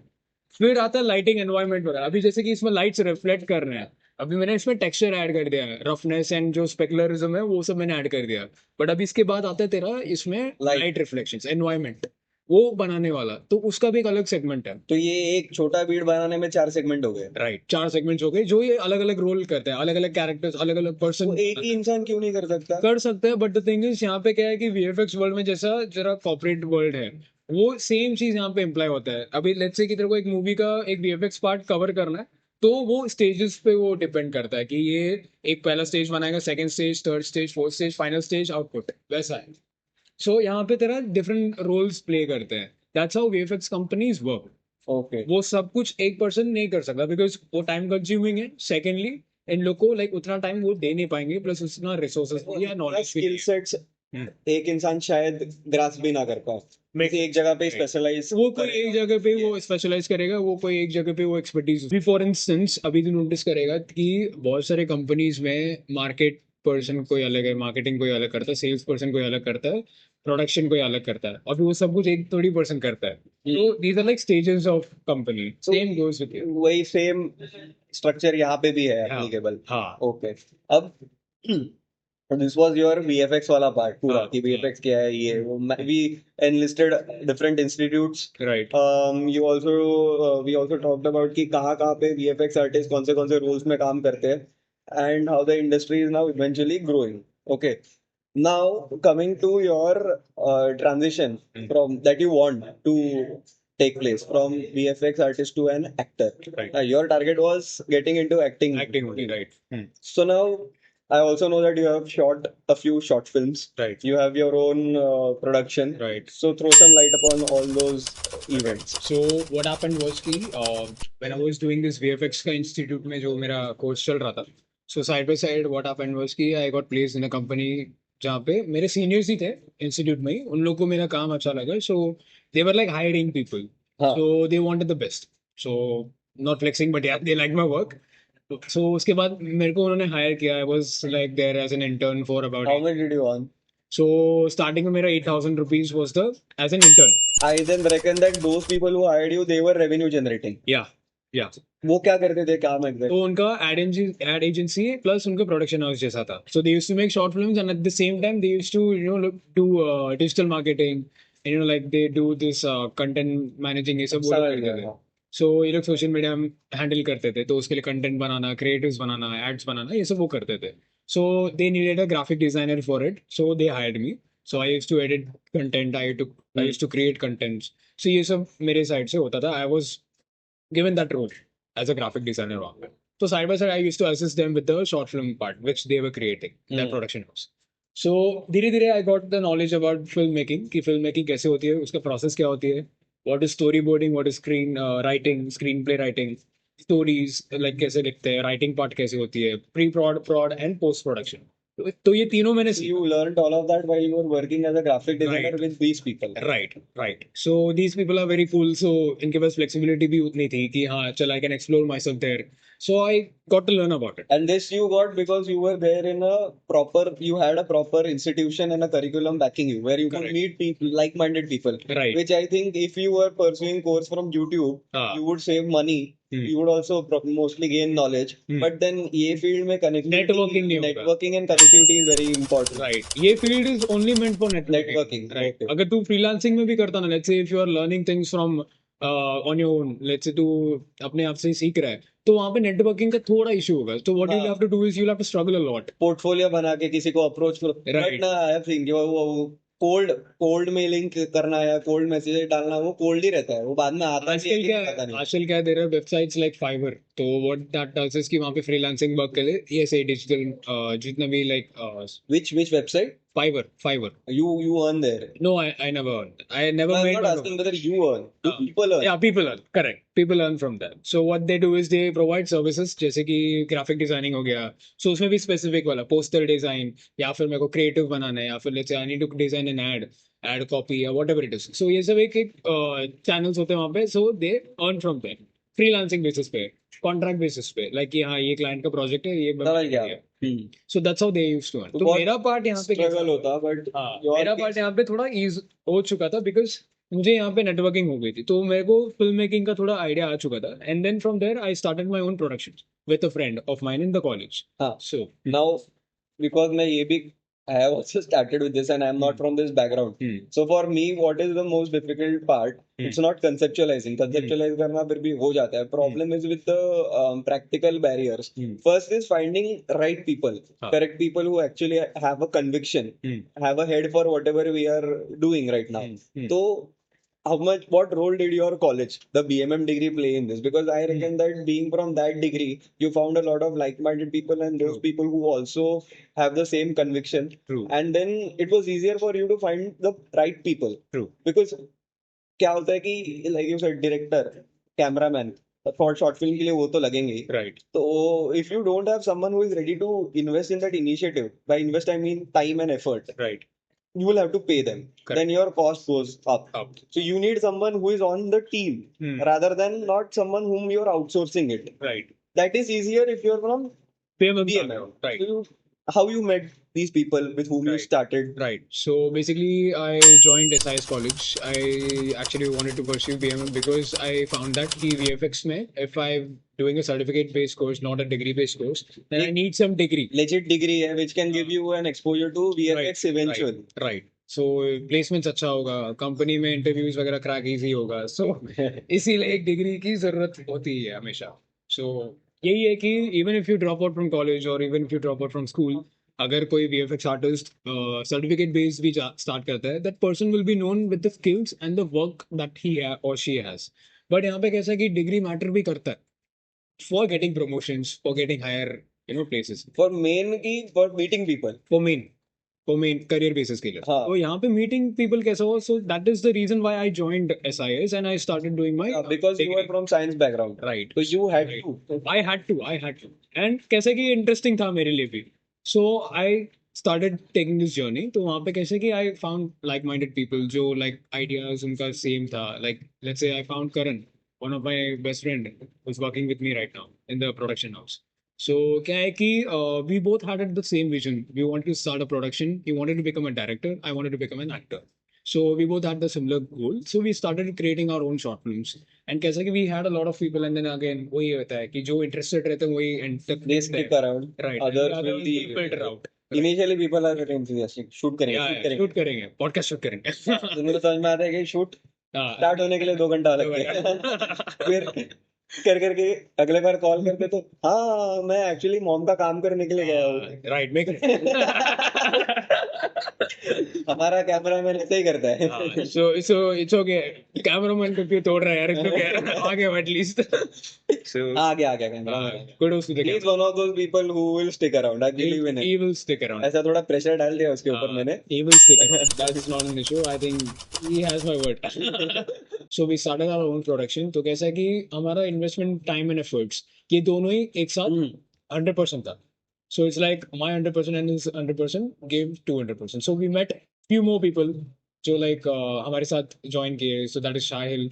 फिर आता है लाइटिंग एनवायरनमेंट वगैरह। अभी जैसे कि इसमें लाइट्स रिफ्लेक्ट कर रहे हैं, अभी मैंने इसमें टेक्सचर ऐड कर दिया है, रफनेस एंड जो स्पेकुलरिज्म है वो सब मैंने ऐड कर दिया। बट अभी इसके बाद आता है तेरा इसमें लाइट रिफ्लेक्शंस, एनवायरनमेंट, वो बनाने वाला, तो उसका भी एक अलग सेगमेंट है। तो ये एक छोटा बीट बनाने में 4 सेगमेंट हो गए। राइट, 4 सेगमेंट्स हो गए जो ये अलग अलग रोल करते हैं, अलग अलग कैरेक्टर्स, अलग अलग तो पर्सन एक ही इंसान क्यों नहीं कर सकता? कर सकते हैं। बट द थिंग इज यहाँ पे क्या है कि वीएफएक्स वर्ल्ड में जैसा जरा कॉर्पोरेट वर्ल्ड है, वो सेम चीज यहाँ पे इम्प्लाई होता है। अभी लेट्स से कि तेरे को एक मूवी का एक वीएफएक्स पार्ट कवर करना है, तो वो स्टेजेस पे वो डिपेंड करता है कि ये एक पहला स्टेज बनाएगा, second stage, third stage, fourth stage, final stage, output, वैसा है। सो यहाँ पे तेरा डिफरेंट रोल्स प्ले करते हैं। That's how VFX companies work. Okay. वो सब कुछ एक पर्सन नहीं कर सकता, बिकॉज वो टाइम कंज्यूमिंग है। सेकेंडली, इन लोग को लाइक उतना टाइम वो दे नहीं पाएंगे, प्लस उतना रिसोर्सेस या नॉलेज स्किल सेट्स एक इंसान शायद ग्रास भी ना कर पाए, किसी एक जगह पे स्पेशलाइज। वो कोई एक जगह पे वो स्पेशलाइज करेगा, वो कोई एक जगह पे वो एक्सपर्टीज। अभी फॉर इंस्टेंस अभी तो नोटिस करेगा कि बहुत सारे कंपनीज में मार्केट पर्सन कोई अलग है, मार्केटिंग कोई अलग करता है, सेल्स पर्सन कोई अलग करता है, प्रोडक्शन कोई अलग करता है, और फिर वो सब कुछ एक थोड़ी पर्सन करता है। तो these are like stages of company. Same goes with you. वही सेम स्ट्रक्चर यहाँ पे भी है एप्लीकेबल। हाँ। ओके। अब दिस वाज योर वीएफएक्स वाला पार्ट पूरा, हाँ, कि वीएफएक्स क्या है ये वो। We enlisted different institutes. Right. You also we also talked about कि कहाँ कहाँ पे वीएफएक्स आर्टिस्ट कौन से रोल्स में काम करते हैं, and how the industry is now eventually growing. Okay, now coming to your transition from that you want to take place from VFX artist to an actor. Right. Your target was getting into acting. Acting only, right. So now I also know that you have shot a few short films. Right. You have your own production. Right. So throw some light upon all those events. So what happened was कि when I was doing this VFX का institute में जो मेरा course चल रहा था, so side by side what happened was कि I got placed in a company जहाँ पे मेरे सीनियर्स ही थे इंस्टीट्यूट में ही, उन लोगों को मेरा काम अच्छा लगा, so they were like hiring people, हाँ. So they wanted the best, so not flexing but यार they like my work. So उसके बाद मेरे को उन्होंने हायर किया। I was like there as an intern for How about, much did you earn? So starting में मेरा 8,000 rupees was the as an intern. I then reckon that those people who hired you, they were revenue generating. या वो क्या करते थे काम exact? तो उनका एड एजेंसी प्लस उनका प्रोडक्शन हाउस जैसा था। So they used to make short films and at the same time they used to do digital marketing, like they do this content managing, ये सब वो लोग करते थे। सो ये लोग सोशल मीडिया हैंडल करते थे, तो उसके लिए कंटेंट बनाना, क्रिएटिव्स बनाना, एड्स बनाना, ये सब वो करते थे। So they needed a graphic designer for it, so they hired me. So I used to edit content, I used to create contents. So ये सब मेरे साइड से होता था। I was given that role as a graphic designer वहाँ पे। So side by side I used to assist them with the short film part which they were creating, their production house. So धीरे धीरे I got the knowledge about filmmaking, कि filmmaking कैसे होती है, उसका process क्या होती है, what is storyboarding, what is screen writing, screenplay writing, stories like कैसे लिखते हैं, writing part कैसे होती है, prod and post production। तो ये तीनों मैंने You learned all of that while you were working as a graphic designer Right. with these people. Right. So these people are very cool, so इनके पास flexibility भी उतनी थी कि हाँ चल I can explore myself there, so I got to learn about it. And this you got because you were there in a proper, you had a proper institution and a curriculum backing you, where you could Correct. meet people, like-minded people. Right. Which I think if you were pursuing course from YouTube, हाँ. you would save money. You would also mostly gain knowledge. But then ये field में Networking नहीं होगा. networking and connectivity is very important. Right, ये field is only meant for Networking, right. okay. अगर तू freelancing में भी करता ना, let's say if you are learning things from on your own, let's say तू अपने आप से ही सीख रहा है, तो वहाँ पे नेटवर्किंग का थोड़ा इशू होगा। तो what you have to do is you have to struggle a lot. Portfolio बना के किसी को अप्रोच करो। Right. बट ना आई हैव सीन वो कोल्ड मेलिंग करना या कोल्ड मैसेज डालना, वो कोल्ड ही रहता है, वो बाद में आता आजकल नहीं क्या है, पता नहीं। आजकल क्या दे रहा है, वेबसाइट्स लाइक फाइवर, तो व्हाट दैट डज इज कि वहाँ पे फ्रीलांसिंग वर्क के लिए ये सही डिजिटल जितना भी like Which website? Fiverr. You earn there? No, I never earned. I never I'm made not my asking whether you earn. Do people earn? Yeah, people earn. Correct. People earn from that. So what they do is they provide services, जैसे कि graphic designing हो गया, so उसमें भी specific वाला poster design, या फिर मेरे को क्रिएटिव बनाना है, या फिर let's say I need to design an ad copy या व्हाटएवर इट इज। सो ये सब एक एक चैनल्स होते हैं वहाँ पे, so they earn from there freelancing basis पे, कॉन्ट्रैक्ट बेसिस पे, लाइक कि हाँ ये क्लाइंट का प्रोजेक्ट है, ये समझ गया। So that's how they used to earn. तो बहुत मेरा पार्ट यहाँ पे स्ट्रगल होता, बट हाँ, मेरा पार्ट यहाँ पे थोड़ा ईज हो चुका था, बिकॉज मुझे यहाँ पे नेटवर्किंग हो गई थी, तो मेरे को फिल्म मेकिंग का थोड़ा आइडिया आ चुका था। And then from there I started my own production with a friend of mine in the college. हाँ। सो नाउ बिकॉज मैं ये भी I have also started with this, and I'm not from this background. So for me, what is the most difficult part? It's not conceptualizing. Conceptualize करना फिर भी हो जाता है. Problem is with the practical barriers. First is finding right people, हाँ. correct people who actually have a conviction, have a head for whatever we are doing right now. So what role did your college, the BMM degree, play in this? Because I reckon that being from that degree, you found a lot of like-minded people and those True. people who also have the same conviction. True. And then it was easier for you to find the right people. True. Because क्या होता है कि like you said, director, cameraman, for short film के लिए वो तो लगेंगे ही. Right. So if you don't have someone who is ready to invest in that initiative, by invest I mean time and effort, Right. you will have to pay them. Correct. Then your cost goes up. Up. So you need someone who is on the team rather than not someone whom you're outsourcing it. Right. That is easier if you're from BMM BMM. background. Right. So how you met these people with whom you Right. started? Right. So basically, I joined SIS college. I actually wanted to pursue BMM because I found that the VFX में, if I'm doing a certificate-based course, not a degree-based course, then I need some degree. Legit degree है which can give you an exposure to VFX eventually. Right. So placements अच्छा होगा, company में interviews वगैरह crack easy होगा. So इसीलिए एक degree की जरूरत होती है हमेशा. So यही है कि even if you drop out from college or even if you drop out from school, अगर कोई VFX आर्टिस्ट सर्टिफिकेट बेस्ड भी स्टार्ट करता है, that person will be known with the skills and the work that he or she has. But यहाँ पे कैसा है कि डिग्री मैटर भी करता है for getting promotions, for getting higher, places. For main की for meeting people. For main career basis के लिए. हाँ. तो यहाँ पे meeting people कैसा हो? So that is the reason why I joined SIS and I started doing my because you were from science background. Right. So you had Right. to. I had to. And कैसे कि interesting था मेरे लिए भी. So I started taking this journey. तो वहाँ पे कैसे कि I found like-minded people जो like ideas उनका same था. Like let's say I found Karan, one of my best friend, who's working with me right now in the production house. So क्या है कि we both had the same vision. We wanted to start a production. He wanted to become a director. I wanted to become an actor. So we both had the similar goal. So we started creating our own short films. And कैसा कि we had a lot of people and then again वही होता है कि जो interested रहते हैं वही end तक They stick around. Right. Others And will be filter out. Initially people are very enthusiastic. Shoot करेंगे. Shoot करेंगे. Podcast shoot करेंगे. तुम्हें तो समझ में आता है कि shoot हाँ. स्टार्ट होने के लिए 2 घंटा लगते हैं. फिर कर करके अगले बार कॉल करते तो हाँ मैं एक्चुअली मॉम का काम करने के लिए गया हूँ. Right. Make हमारा कैमरामैन ऐसे ही करता है. So it's okay. Cameraman को क्यों तोड़ रहा है यार? It's okay. आ गया at least. So आ गया camera. kudos to the He is one of those people who will stick around. I believe in it. He will stick around. ऐसा थोड़ा प्रेशर डाल दिया उसके ऊपर मैंने. He will stick around. That is not an issue. I think he has my word. So we started our own production. तो कैसा है कि हमारा investment, time and efforts ये दोनों ही एक साथ 100% था. So it's like my 100% and his 100% gave 200%. So we met few more people जो like हमारे साथ join किए. So that is Shahil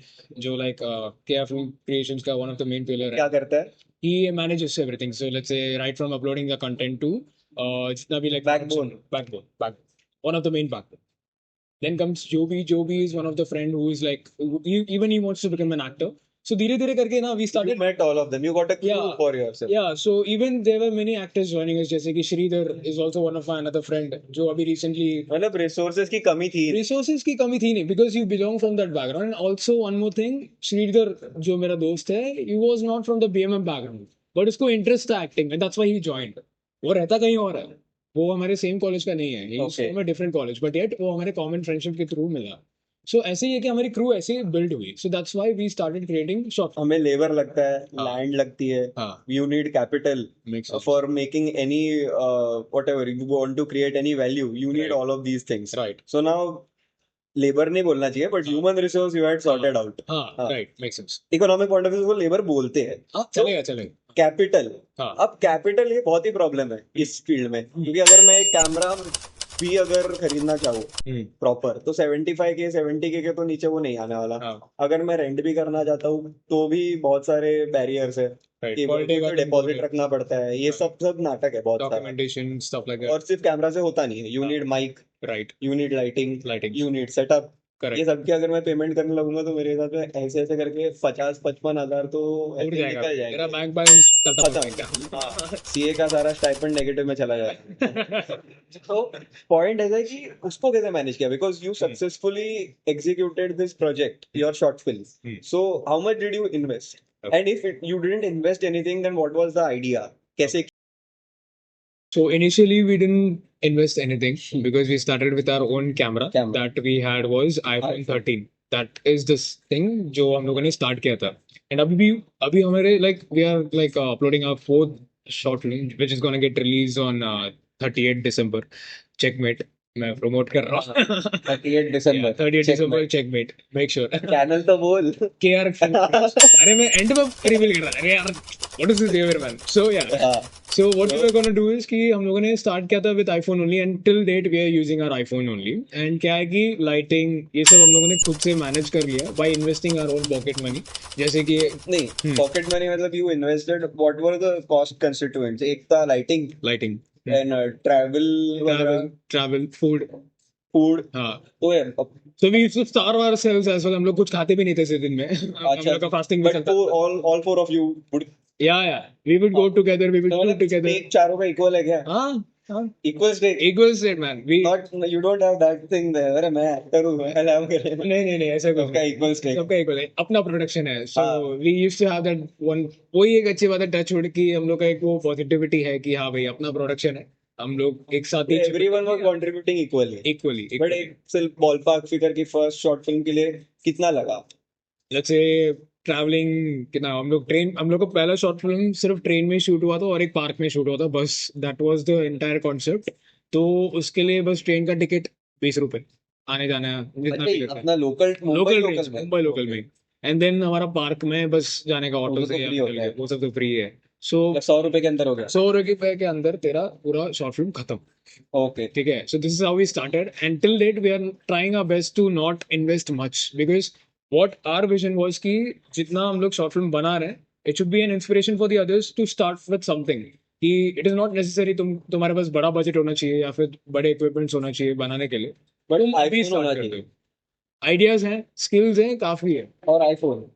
जो like KF Creations का one of the main pillar है. क्या करता है? He manages everything. So let's say right from uploading the content to जितना भी like Backbone. One of the main backbone. Then comes Joby. Joby is one of the friend who is like even he wants to become an actor. So धीरे धीरे करके ना we You started. met all of them. You got a clue Yeah. for yourself. Yeah, so even there were many actors joining us. जैसे कि Sridhar is also one of my another friend जो अभी recently मतलब resources की कमी थी. resources की कमी थी नहीं because you belong from that background. And also one more thing, Sridhar जो मेरा दोस्त है, he was not from the BMM background, but उसको interest था acting and that's why he joined. वो रहता कहीं और है. वो हमारे सेम कॉलेज का नहीं है. He is Okay. from a different college, but yet वो हमारे common friendship के थ्रू मिला. So ऐसे ही है कि हमारी crew ऐसे ही build हुई. So that's why we started creating short. हमें लेबर लगता है, हाँ. लैंड लगती है. हाँ. You need capital Makes sense. for making any whatever you want to create any value. You need Right. all of these things. Right. So now labour नहीं बोलना चाहिए but हाँ. human resource you had sorted out. हाँ. हाँ. Right. Makes sense. Economic point of view वो labour बोलते हैं. हाँ चलेगा. कैपिटल. हाँ. अब कैपिटल ये बहुत ही प्रॉब्लम है इस फील्ड में क्योंकि अगर मैं एक कैमरा भी अगर खरीदना चाहूँ प्रॉपर तो 75 के 70 के तो नीचे वो नहीं आने वाला. हाँ. अगर मैं रेंट भी करना चाहता हूँ तो भी बहुत सारे बैरियर्स है Right. कि डिपॉजिट रखना पड़ता है. ये सब नाटक है बहुत सारा. Documentation stuff like that. और सिर्फ कैमरा से होता नहीं है. You need mic, Right. You need lighting, Lighting. You need setup, correct सबके अगर मैं पेमेंट करने लगूंगा तो मेरे हिसाब से ऐसे ऐसे करके 50-55 हजार तो उड़ ऐसे जाएगा निकल तेरा जाएंगे बैंक बैलेंस तटा हो खत्म। जाएगा हाँ, सीए का सारा स्टाइपेंड नेगेटिव में चला जाएगा। तो पॉइंट ऐसा है कि उसको कैसे मैनेज किया, because you successfully executed this project your short film, so how much did you invest, and if you didn't invest anything then what was the idea, कैसे? So initially we didn't invest anything because we started with our own camera. Camera. That we had was iPhone 13. That is this thing जो हम लोगों ने start किया था. And अभी हमारे like we are like uploading our fourth short film which is gonna get released on 38 December. Checkmate. मैं promote कर रहा हूँ. 38 दिसंबर 38 December checkmate. Make sure. Channel तो बोल। KR अरे मैं end में reveal कर रहा अरे यार what is this behavior man? So yeah. हाँ, So what we were gonna do is कि हम लोगों ने start किया था with iPhone only and till date we are using our iPhone only and क्या है कि lighting ये सब हम लोगों ने खुद से manage कर लिया by investing our own pocket money जैसे कि नहीं पॉकेट मनी मतलब you invested, what were the cost constituents? एक था लाइटिंग lighting एंड ट्रैवल वगैरह, travel food फूड। हाँ तो यार so we used to starve ourselves as well हम लोग कुछ खाते भी नहीं थे इस दिन में हम अच्छा, लोग का fasting भी बट चलता था all four of you would, yeah we would go together we would do together stake चारों का इक्वल है क्या? हाँ equal stake? equal state man we not, you don't have that thing there, अरे मैं एक्टर हूं, मैं अलाउ करें नहीं ऐसा कुछ सबका नहीं इक्वल स्टेक? सबका इक्वल है अपना प्रोडक्शन है सो हाँ। We used to have that one वही एक अच्छी बात है टच वुड की हम लोग का एक वो पॉजिटिविटी है कि हाँ भाई अपना प्रोडक्शन है हम लोग एक साथ ही everyone was contributing equally, equally but एक सिर्फ बॉलपार्क फिगर की फर्स्ट शॉर्ट फिल्म के लिए कितना लगा? लेट्स से ट्रैवलिंग कितना हम लोग का पहला शॉर्ट फिल्म सिर्फ ट्रेन में शूट हुआ था और एक पार्क में शूट हुआ था बस that was the entire concept तो उसके लिए बस ट्रेन का टिकट 20 रुपए आने जाना जितना भी लगता है अपना लोकल लोकल लोकल में? मुंबई लोकल में एंड देन हमारा पार्क में बस जाने का वो ऑटो तो से फ्री या होता है, वो सब तो फ्री है सो 100 रुपए के अंदर हो गया। 100 रुपए के अंदर तेरा पूरा शॉर्ट फिल्म खत्म ओके, ठीक है so this is how we started and till date we are trying our best to not invest much because what our vision was कि जितना हम लोग शॉर्ट फिल्म बना रहे हैं it should be an inspiration for the others to start with something कि it is not necessary तुम्हारे पास बड़ा बजट होना चाहिए या फिर बड़े इक्विपमेंट्स होना चाहिए बनाने के लिए बट तुम अभी आईफोन होना स्टार्ट कर चाहिए दो आइडियाज हैं स्किल्स हैं काफी है और आईफोन।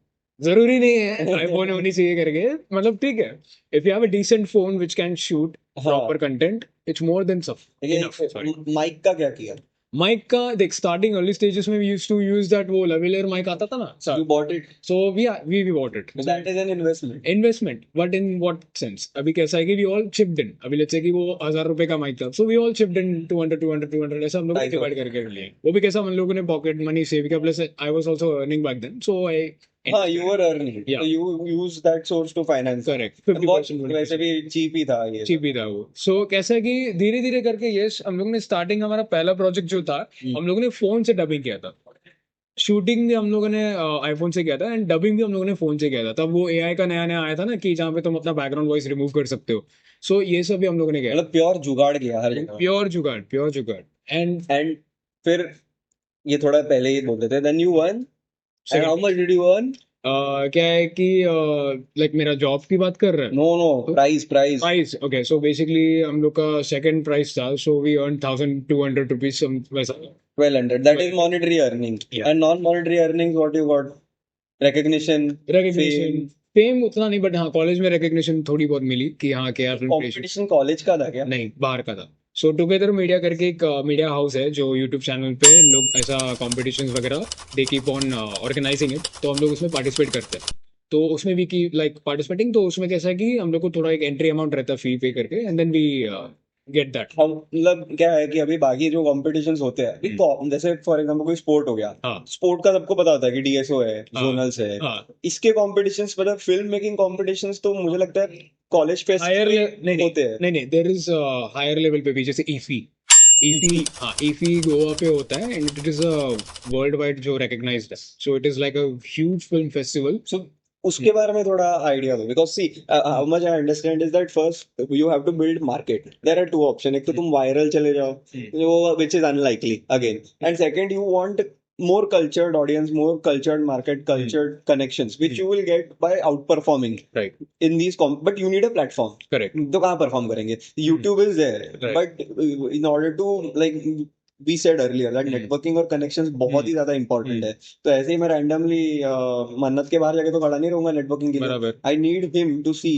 जरूरी नहीं है आईफोन होनी चाहिए करके मतलब ठीक है if you have a decent phone which can shoot proper content it's more than sufficient sorry mic का क्या किया? माइक का देख स्टार्टिंग अर्ली स्टेजेस में we used to use that वो लेवलियर माइक आता था ना you bought it? So we bought it that is an investment. Investment but in what sense अभी कैसा है कि वी ऑल चिप्ड इन अभी लेट्स से कि वो 1000 रुपए का माइक था सो वी ऑल चिप्ड इन 200 ऐसा हम लोग डिवाइड करके लिए वो भी कैसा हम लोगों ने पॉकेट मनी सेव किया plus I was also earning back then so I हाँ, you were earning, Yeah. You use that source to finance. Correct बहुत 50% वैसे भी चीप ही था ये। चीप ही था वो सो कैसा है कि धीरे धीरे करके यस हम लोग ने स्टार्टिंग हमारा पहला प्रोजेक्ट जो था हम लोगों ने फोन से डबिंग किया था शूटिंग भी हम लोगों ने आईफोन से किया था एंड डबिंग भी हम लोगों ने फोन से किया था तब वो एआई का नया नया आया था ना कि जहाँ पे तुम अपना बैकग्राउंड वॉइस रिमूव कर सकते हो सो ये सब भी हम लोगों ने किया मतलब प्योर जुगाड़ किया हर जगह। प्योर जुगाड़ एंड फिर ये थोड़ा पहले ही बोलते थे, then you earn, and how much did you earn? क्या है कि लाइक मेरा जॉब की बात कर रहे हैं no price price okay so basically हम लोग का सेकंड प्राइस था सो वी अर्न 1200 रुपीज वैसा 1200, that is monetary earning. Yeah. And non-monetary earnings, what you got? Recognition, recognition fame, fame उतना नहीं बट हाँ कॉलेज में रिकॉग्निशन थोड़ी बहुत मिली कि हाँ के यार फिल्म क्रिएशन competition college का था क्या? नहीं बाहर का था सो टुगेदर मीडिया करके एक मीडिया हाउस है जो यूट्यूब चैनल पे लोग ऐसा कॉम्पिटिशन वगैरह they keep on organizing it तो हम लोग उसमें पार्टिसिपेट करते हैं तो उसमें भी की लाइक पार्टिसिपेटिंग तो उसमें कैसा है कि हम लोग को थोड़ा एक एंट्री अमाउंट रहता है फी पे करके and then we get that हम मतलब क्या है कि अभी बाकी जो कॉम्पिटिशन्स होते हैं अभी जैसे फॉर एग्जांपल कोई स्पोर्ट हो गया, हाँ स्पोर्ट का सबको पता होता है कि डीएसओ है, हाँ जोनल्स है। हाँ इसके कॉम्पिटिशन्स मतलब फिल्म मेकिंग कॉम्पिटिशन्स तो मुझे लगता है कॉलेज फेस्ट हायर में होते हैं। नहीं देयर इज हायर लेवल पे भी जैसे ईफी हाँ ईफी गोवा पे होता है and it is a world wide जो रिकॉग्नाइज्ड है so it is like a huge film festival So उसके बारे में थोड़ा आइडिया दो, because see how much I understand is that first you have to build market, there are two options, एक तो तुम वायरल चले जाओ वो which is unlikely again, and second you want more cultured audience, more cultured market, cultured connections, which you will get by outperforming right in these but you need a platform. Correct तो कहाँ perform करेंगे? YouTube is there, Right. but in order to like we said earlier that Hmm. networking और connections बहुत ही Hmm. ज्यादा important Hmm. है. तो ऐसे ही मैं रैंडमली मन्नत के बाहर जाके तो खड़ा नहीं रहूंगा नेटवर्किंग के लिए. बराबर. I need him to see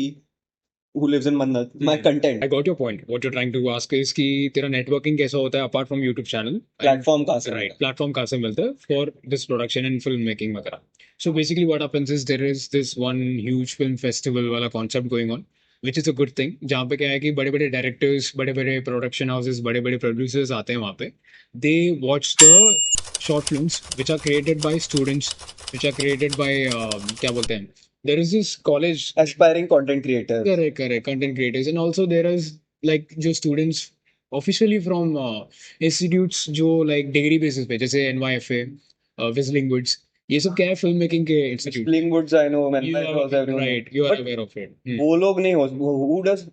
who lives in Mannat my I content. got your point. What you're trying to ask is कि तेरा networking कैसा होता है apart from YouTube channel? Platform कहाँ से Right, platform कहाँ से मिलता है for this production and film making वगैरह. So basically what happens is there is this one huge film festival वाला concept going on, which is a good thing. जहाँ पे क्या है कि बड़े बड़े directors, बड़े बड़े production houses, बड़े बड़े producers आते हैं वहाँ पे. They watch the short films which are created by students, which are created by क्या बोलते हैं? There is this college. Aspiring content creators. Correct. Content creators, and also there is like जो students officially from institutes जो like degree basis पे जैसे NYFA, Whistling Woods, ये सब क्या है फिल्म मेकिंग के institute. Whistling Woods, I know, man. You That was are everyone. right. You are But aware of it. वो लोग नहीं host.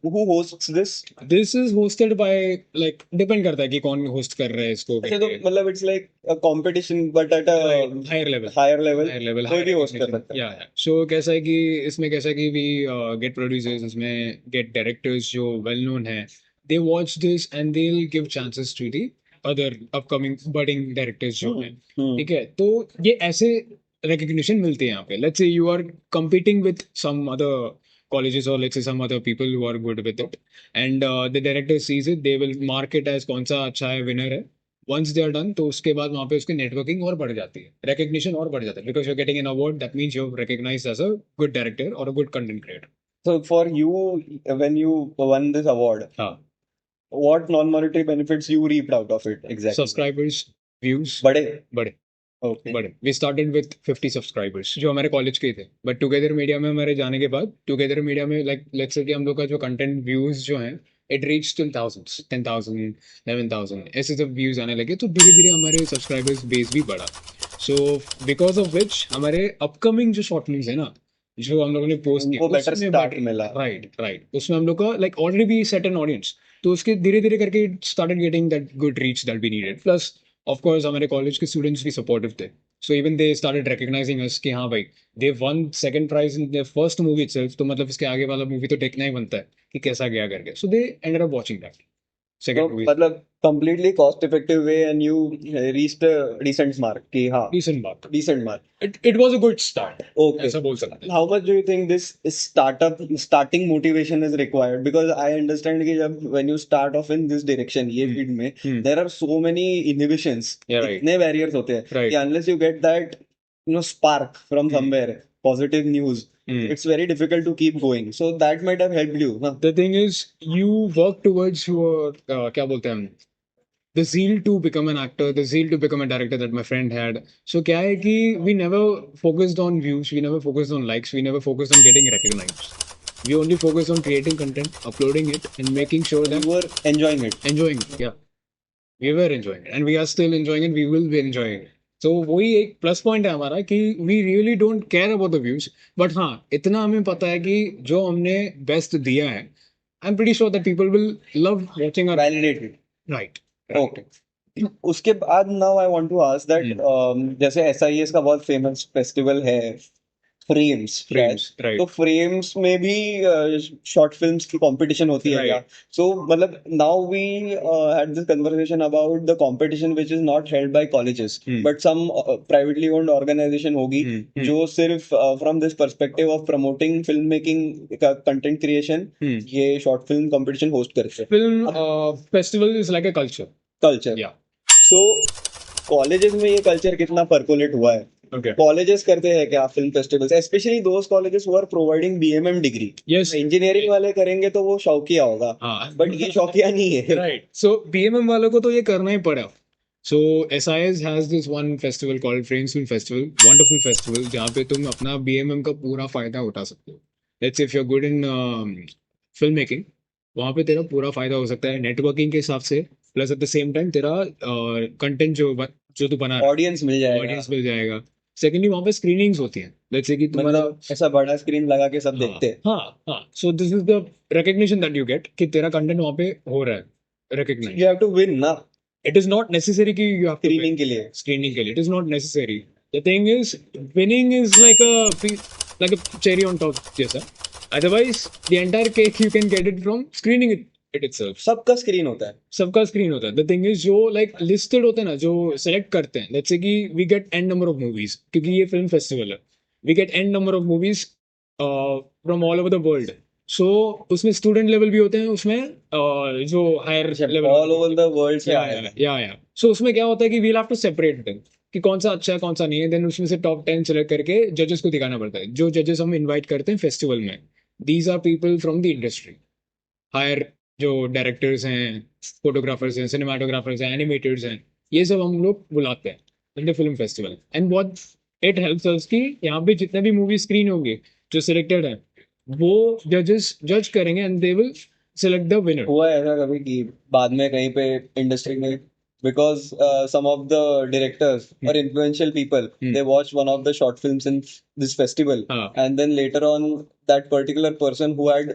Who hosts this? This is hosted by like depend करता है कि कौन host कर रहा है इसको. अच्छा तो मतलब it's like a competition but at a Right, higher level. higher level. Higher level. कोई higher भी host कर recognition. सकता है. Yeah. So कैसा है कि इसमें कैसा है कि we get producers, इसमें get directors जो well known है. They watch this and they'll give chances to the other upcoming budding directors जो हैं. ठीक है. तो ये ऐसे recognition मिलती है यहाँ पे. Let's say you are competing with some other colleges or let's say some other people who are good with it, and the director sees it, they will mark it as कौन सा अच्छा है winner है. Once they are done तो उसके बाद वहाँ पे उसकी networking और बढ़ जाती है, recognition और बढ़ जाता है, because you're getting an award that means you're recognized as a good director or a good content creator. So for you, when you won this award, हाँ. what non-monetary benefits you reaped out of it exactly? Subscribers, views, बड़े. बड़े. Okay. We started with 50 subscribers जो हमारे college के ही थे, but together media में हमारे जाने के बाद टुगेदर मीडिया में लाइक लेट्स से कि हम लोग का जो कंटेंट व्यूज जो हैं इट रीच टिल थाउजेंड्स 10,000 11,000 ऐसे जब व्यूज आने लगे तो धीरे धीरे हमारे सब्सक्राइबर्स बेस भी बढ़ा. सो बिकॉज ऑफ विच हमारे अपकमिंग जो शॉर्ट फिल्म्स है ना जो हम लोगों ने पोस्ट उनको better start मिला. राइट उसमें हम लोग का like already we set an audience, तो उसके धीरे धीरे करके started getting that good reach that we needed. Plus of course हमारे कॉलेज के स्टूडेंट्स भी सपोर्टिव थे, so even they started recognizing us कि हाँ भाई they won second prize in their first movie itself, तो मतलब इसके आगे वाला मूवी तो देखना ही बनता है कि कैसा गया करके. So they ended up watching that So second movie. मतलब completely cost effective way and you reached a decent mark कि हाँ decent बात. decent mark. It was a good start. Okay. ऐसा बोल सकते हैं. How much do you think this starting motivation is required? Because I understand कि जब when you start off in this direction ये field में there are so many inhibitions. Yeah, right. इतने barriers होते हैं Right. कि unless you get that spark from somewhere, positive news, it's very difficult to keep going. So that might have helped you. Huh? The thing is, you work towards your क्या बोलते हैं the zeal to become an actor, the zeal to become a director that my friend had. So क्या है कि we never focused on views, we never focused on likes, we never focused on getting recognized. We only focused on creating content, uploading it, and making sure that You were enjoying it. enjoying it. Yeah, we were enjoying it, and we are still enjoying it. We will be enjoying it. तो वही एक plus point है हमारा कि we really don't care about the views, but हाँ इतना हमें पता है कि जो हमने बेस्ट दिया है, I am pretty sure that people will love watching our. Validated. Right. Okay. उसके बाद now I want to ask that जैसे SIS का बहुत फेमस फेस्टिवल है फ्रेम्स. राइट. तो फ्रेम्स में भी शॉर्ट फिल्म्स की कंपटीशन होती है क्या? सो मतलब now we had this conversation about the competition which is not held by colleges but some privately owned organization होगी जो सिर्फ from this perspective of promoting film making का कंटेंट क्रिएशन ये शॉर्ट फिल्म कंपटीशन होस्ट करते हैं. Film festival is like a culture. या so colleges में ये कल्चर कितना परकोलेट हुआ है? ओके. कॉलेजेस करते हैं क्या film festivals, especially those colleges who are providing BMM degree? Yes. Engineering वाले करेंगे तो वो शौकिया होगा, बट ये शौकिया नहीं है. राइट. सो BMM वालों को तो ये करना ही पड़ा. So SIS has this one festival called Frames Film Festival, wonderful festival जहाँ पे तुम अपना BMM का पूरा फायदा उठा सकते हो. Let's say if you're good in film making, वहाँ पे तेरा पूरा फायदा हो सकता है नेटवर्किंग के हिसाब से, plus eight the same time तेरा कंटेंट जो तू बना ऑडियंस मिल जाएगा. ऑडियंस मिल जाएगा. सेकेंडली वहाँ पे स्क्रीनिंग्स होती हैं. लेट्स से कि तुम्हारा मतलब ऐसा बड़ा स्क्रीन लगा के सब देखते हैं. हाँ. So this is the recognition that you get कि तेरा कंटेंट वहाँ पे हो रहा है recognize. You have to win ना. It is not necessary कि you have to स्क्रीनिंग के लिए. screening के लिए. It is not necessary. The thing is, winning is like a cherry on top जैसा. Otherwise, the entire cake you can get it from screening it. it itself. सबका screen होता है. सबका screen होता है. द थिंग इज जो like listed होते हैं ना, जो सेलेक्ट करते हैं, लेट्स से कि we get an number of movies, क्योंकि ये फिल्म फेस्टिवल है, we get an number of movies from all over the world. So उसमें स्टूडेंट लेवल भी होते हैं, उसमें जो higher level all over the world से आए हैं. या सो उसमें क्या होता है कि we'll have to separate them कि कौन सा अच्छा है कौन सा नहीं है. देन उसमें से टॉप 10 सेलेक्ट करके जजेस को दिखाना पड़ता है. जो जजेस हम इनवाइट करते हैं फेस्टिवल में, these are people from the industry. Higher जो डायरेक्टर्स हैं, फोटोग्राफर्स हैं, सिनेमाटोग्राफर्स हैं, एनिमेटर्स हैं, ये सब हम लोग बुलाते हैं in the film festival. And what it helps us कि यहाँ पे जितने भी मूवी स्क्रीन होंगे जो सिलेक्टेड है, वो जजेस जज करेंगे and they will select the winner. हुआ है ऐसा कभी कि बाद में कहीं पे इंडस्ट्री में, because some of the directors or influential people, they watch one of the short films in this festival, and then later on that particular person who had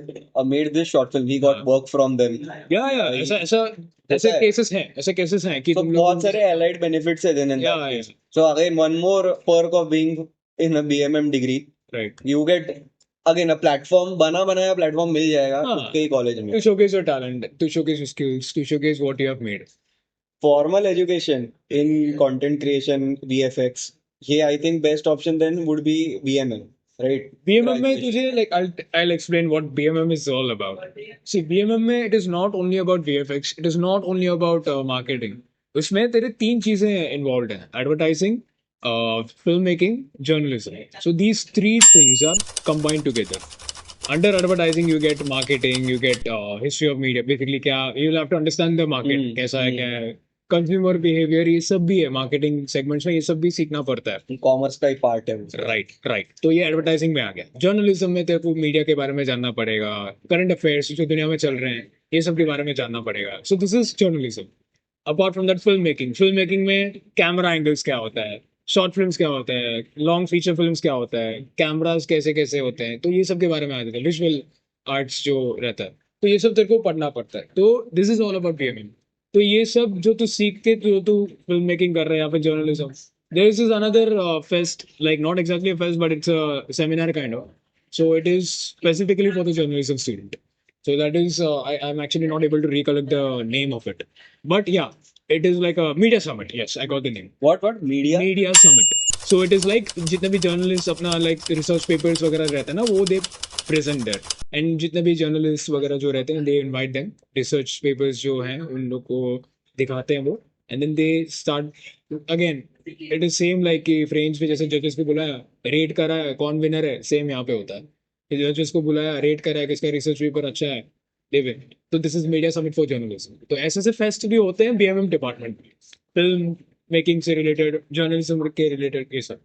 made this short film, he got work from them. या ऐसा ऐसा ऐसे cases हैं, ऐसे cases हैं कि So तुम बहुत लोग सारे allied benefits है then in that Yeah, case. So again one more perk of being in a BMM degree, right you get again a platform, बना बनाया platform मिल जाएगा हाँ. खुद के ही कॉलेज में. to showcase your talent, to showcase your skills, to showcase what you have made. Formal education in content creation, VFX, ये I think best option then would be BMM, right? BMM में Graduation. तुझे like I'll explain what BMM is all about. See, BMM में it is not only about VFX, it is not only about marketing. उसमें तेरे तीन चीजें involved हैं: advertising, filmmaking, journalism. So these three things are combined together. Under advertising, you get marketing, you get history of media. Basically, क्या you'll have to understand the market, कैसा है क्या है, कंज्यूमर बिहेवियर, ये सब भी है मार्केटिंग सेगमेंट्स में, ये सब भी सीखना पड़ता है. कॉमर्स का ही पार्ट है. राइट. तो ये एडवर्टाइजिंग में आ गया. जर्नलिज्म में तेरे को मीडिया के बारे में जानना पड़ेगा, करंट अफेयर्स जो दुनिया में चल रहे हैं, ये सब के बारे में जानना पड़ेगा. सो this is journalism. Apart from that, film making में कैमरा एंगल्स क्या होता है, शॉर्ट फिल्म्स क्या होते हैं, लॉन्ग फीचर फिल्म्स क्या होता है, कैमराज कैसे कैसे होते हैं, तो ये सब के बारे में आ जाता है. विजुअल आर्ट्स जो रहता है, तो ये सब तेरे को पढ़ना पड़ता है. तो this is all about BMM. तो ये सब जो तू सीख के जो तू फिल्म मेकिंग कर रहा है या फिर journalism, there is another fest, like not exactly a fest but it's a seminar kind of. So it is specifically for the journalism student. So that is, I'm actually not able to recollect the name of it. But yeah, it is like a media summit. Yes, I got the name. What media? Media summit. So it is like जितने भी journalists अपना like research papers वगैरह रहते हैं ना, वो they present there. And जितने भी journalists वगैरह जो रहते हैं, they invite them. Research papers जो हैं उन लोग को दिखाते हैं वो. And then they start again. It is same like कि फ्रेंच में जैसे judges को बुलाया, रेट करा है, कौन विनर है, सेम यहाँ पे होता है. जजेस को बुलाया, रेट करा है, किसका रिसर्च पेपर अच्छा है, डेविड. तो this is media summit for journalism. तो ऐसे से फेस्ट भी होते हैं बीएमएम डिपार्टमेंट में, फिल्म मेकिंग से रिलेटेड, जर्नलिज्म के रिलेटेड, ये सब.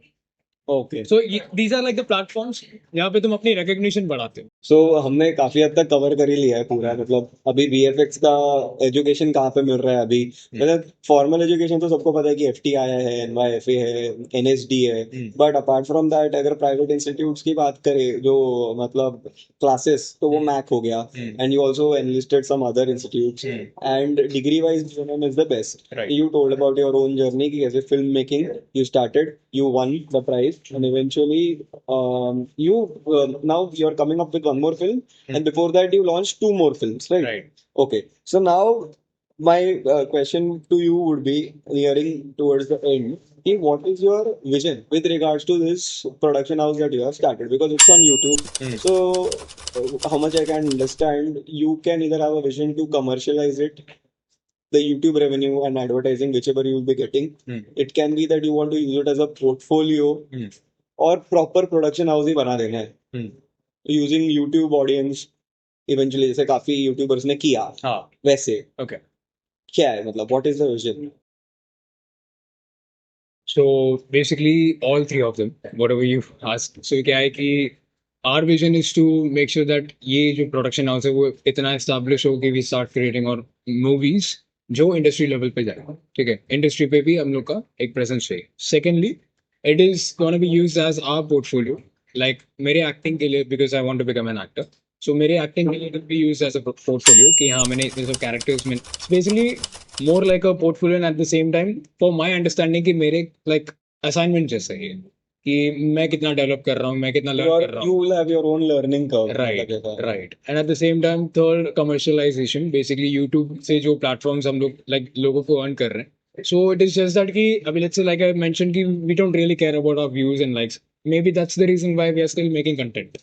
Okay. So these are like the platforms जहाँ पे तुम अपनी रिकग्निशन बढ़ाते हो. सो हमने काफी हद तक कवर कर ही लिया है पूरा. मतलब अभी VFX का एजुकेशन कहाँ पे मिल रहा है अभी? मतलब फॉर्मल एजुकेशन तो सबको पता है कि FTI है, NYFA है, NSD है. बट अपार्ट फ्रॉम दैट अगर प्राइवेट इंस्टीट्यूट्स की बात करें जो मतलब क्लासेस, तो वो मैक हो गया. And you also enlisted some other institutes. And degree wise BMM is the best. You told about your own journey कि कैसे film making you started, you won the prize, and eventually you now you're coming up with one more film, and before that you launched two more films, right? Okay, so now my question to you would be, nearing towards the end, what is your vision with regards to this production house that you have started? Because it's on YouTube. So how much I can understand, you can either have a vision to commercialize it, the YouTube revenue and advertising, whichever you will be getting. It can be that you want to use it as a portfolio, or proper production house ही बना देना है, using YouTube audience eventually, जैसे काफी YouTubers ने किया. हाँ. वैसे Okay. क्या है मतलब, what is the vision? So basically all three of them, whatever you asked. So क्या है कि our vision is to make sure that ये जो production house है वो इतना establish हो कि we start creating और movies जो इंडस्ट्री लेवल पे जाएगा. ठीक है, इंडस्ट्री पे भी हम लोग का एक प्रेजेंस चाहिए. Secondly, it is gonna be used as our portfolio. Like मेरे एक्टिंग के लिए, because I want to become an actor, so मेरे एक्टिंग के लिए it be used as a portfolio कि हाँ मैंने इतने सब कैरेक्टर्स में, basically more like a portfolio. And at the same time for my understanding कि मेरे लाइक असाइनमेंट जैसा ही है कि मैं कितना डेवलप कर रहा हूँ, मैं कितना लर्न कर रहा हूँ. You will have your own learning curve. Right, लगेगा. right. And at the same time, third, commercialization. Basically, YouTube से जो platforms हम लोग like लोगों को earn कर रहे हैं. So it is just that कि अभी let's say like I mentioned कि we don't really care about our views and likes. Maybe that's the reason why we are still making content.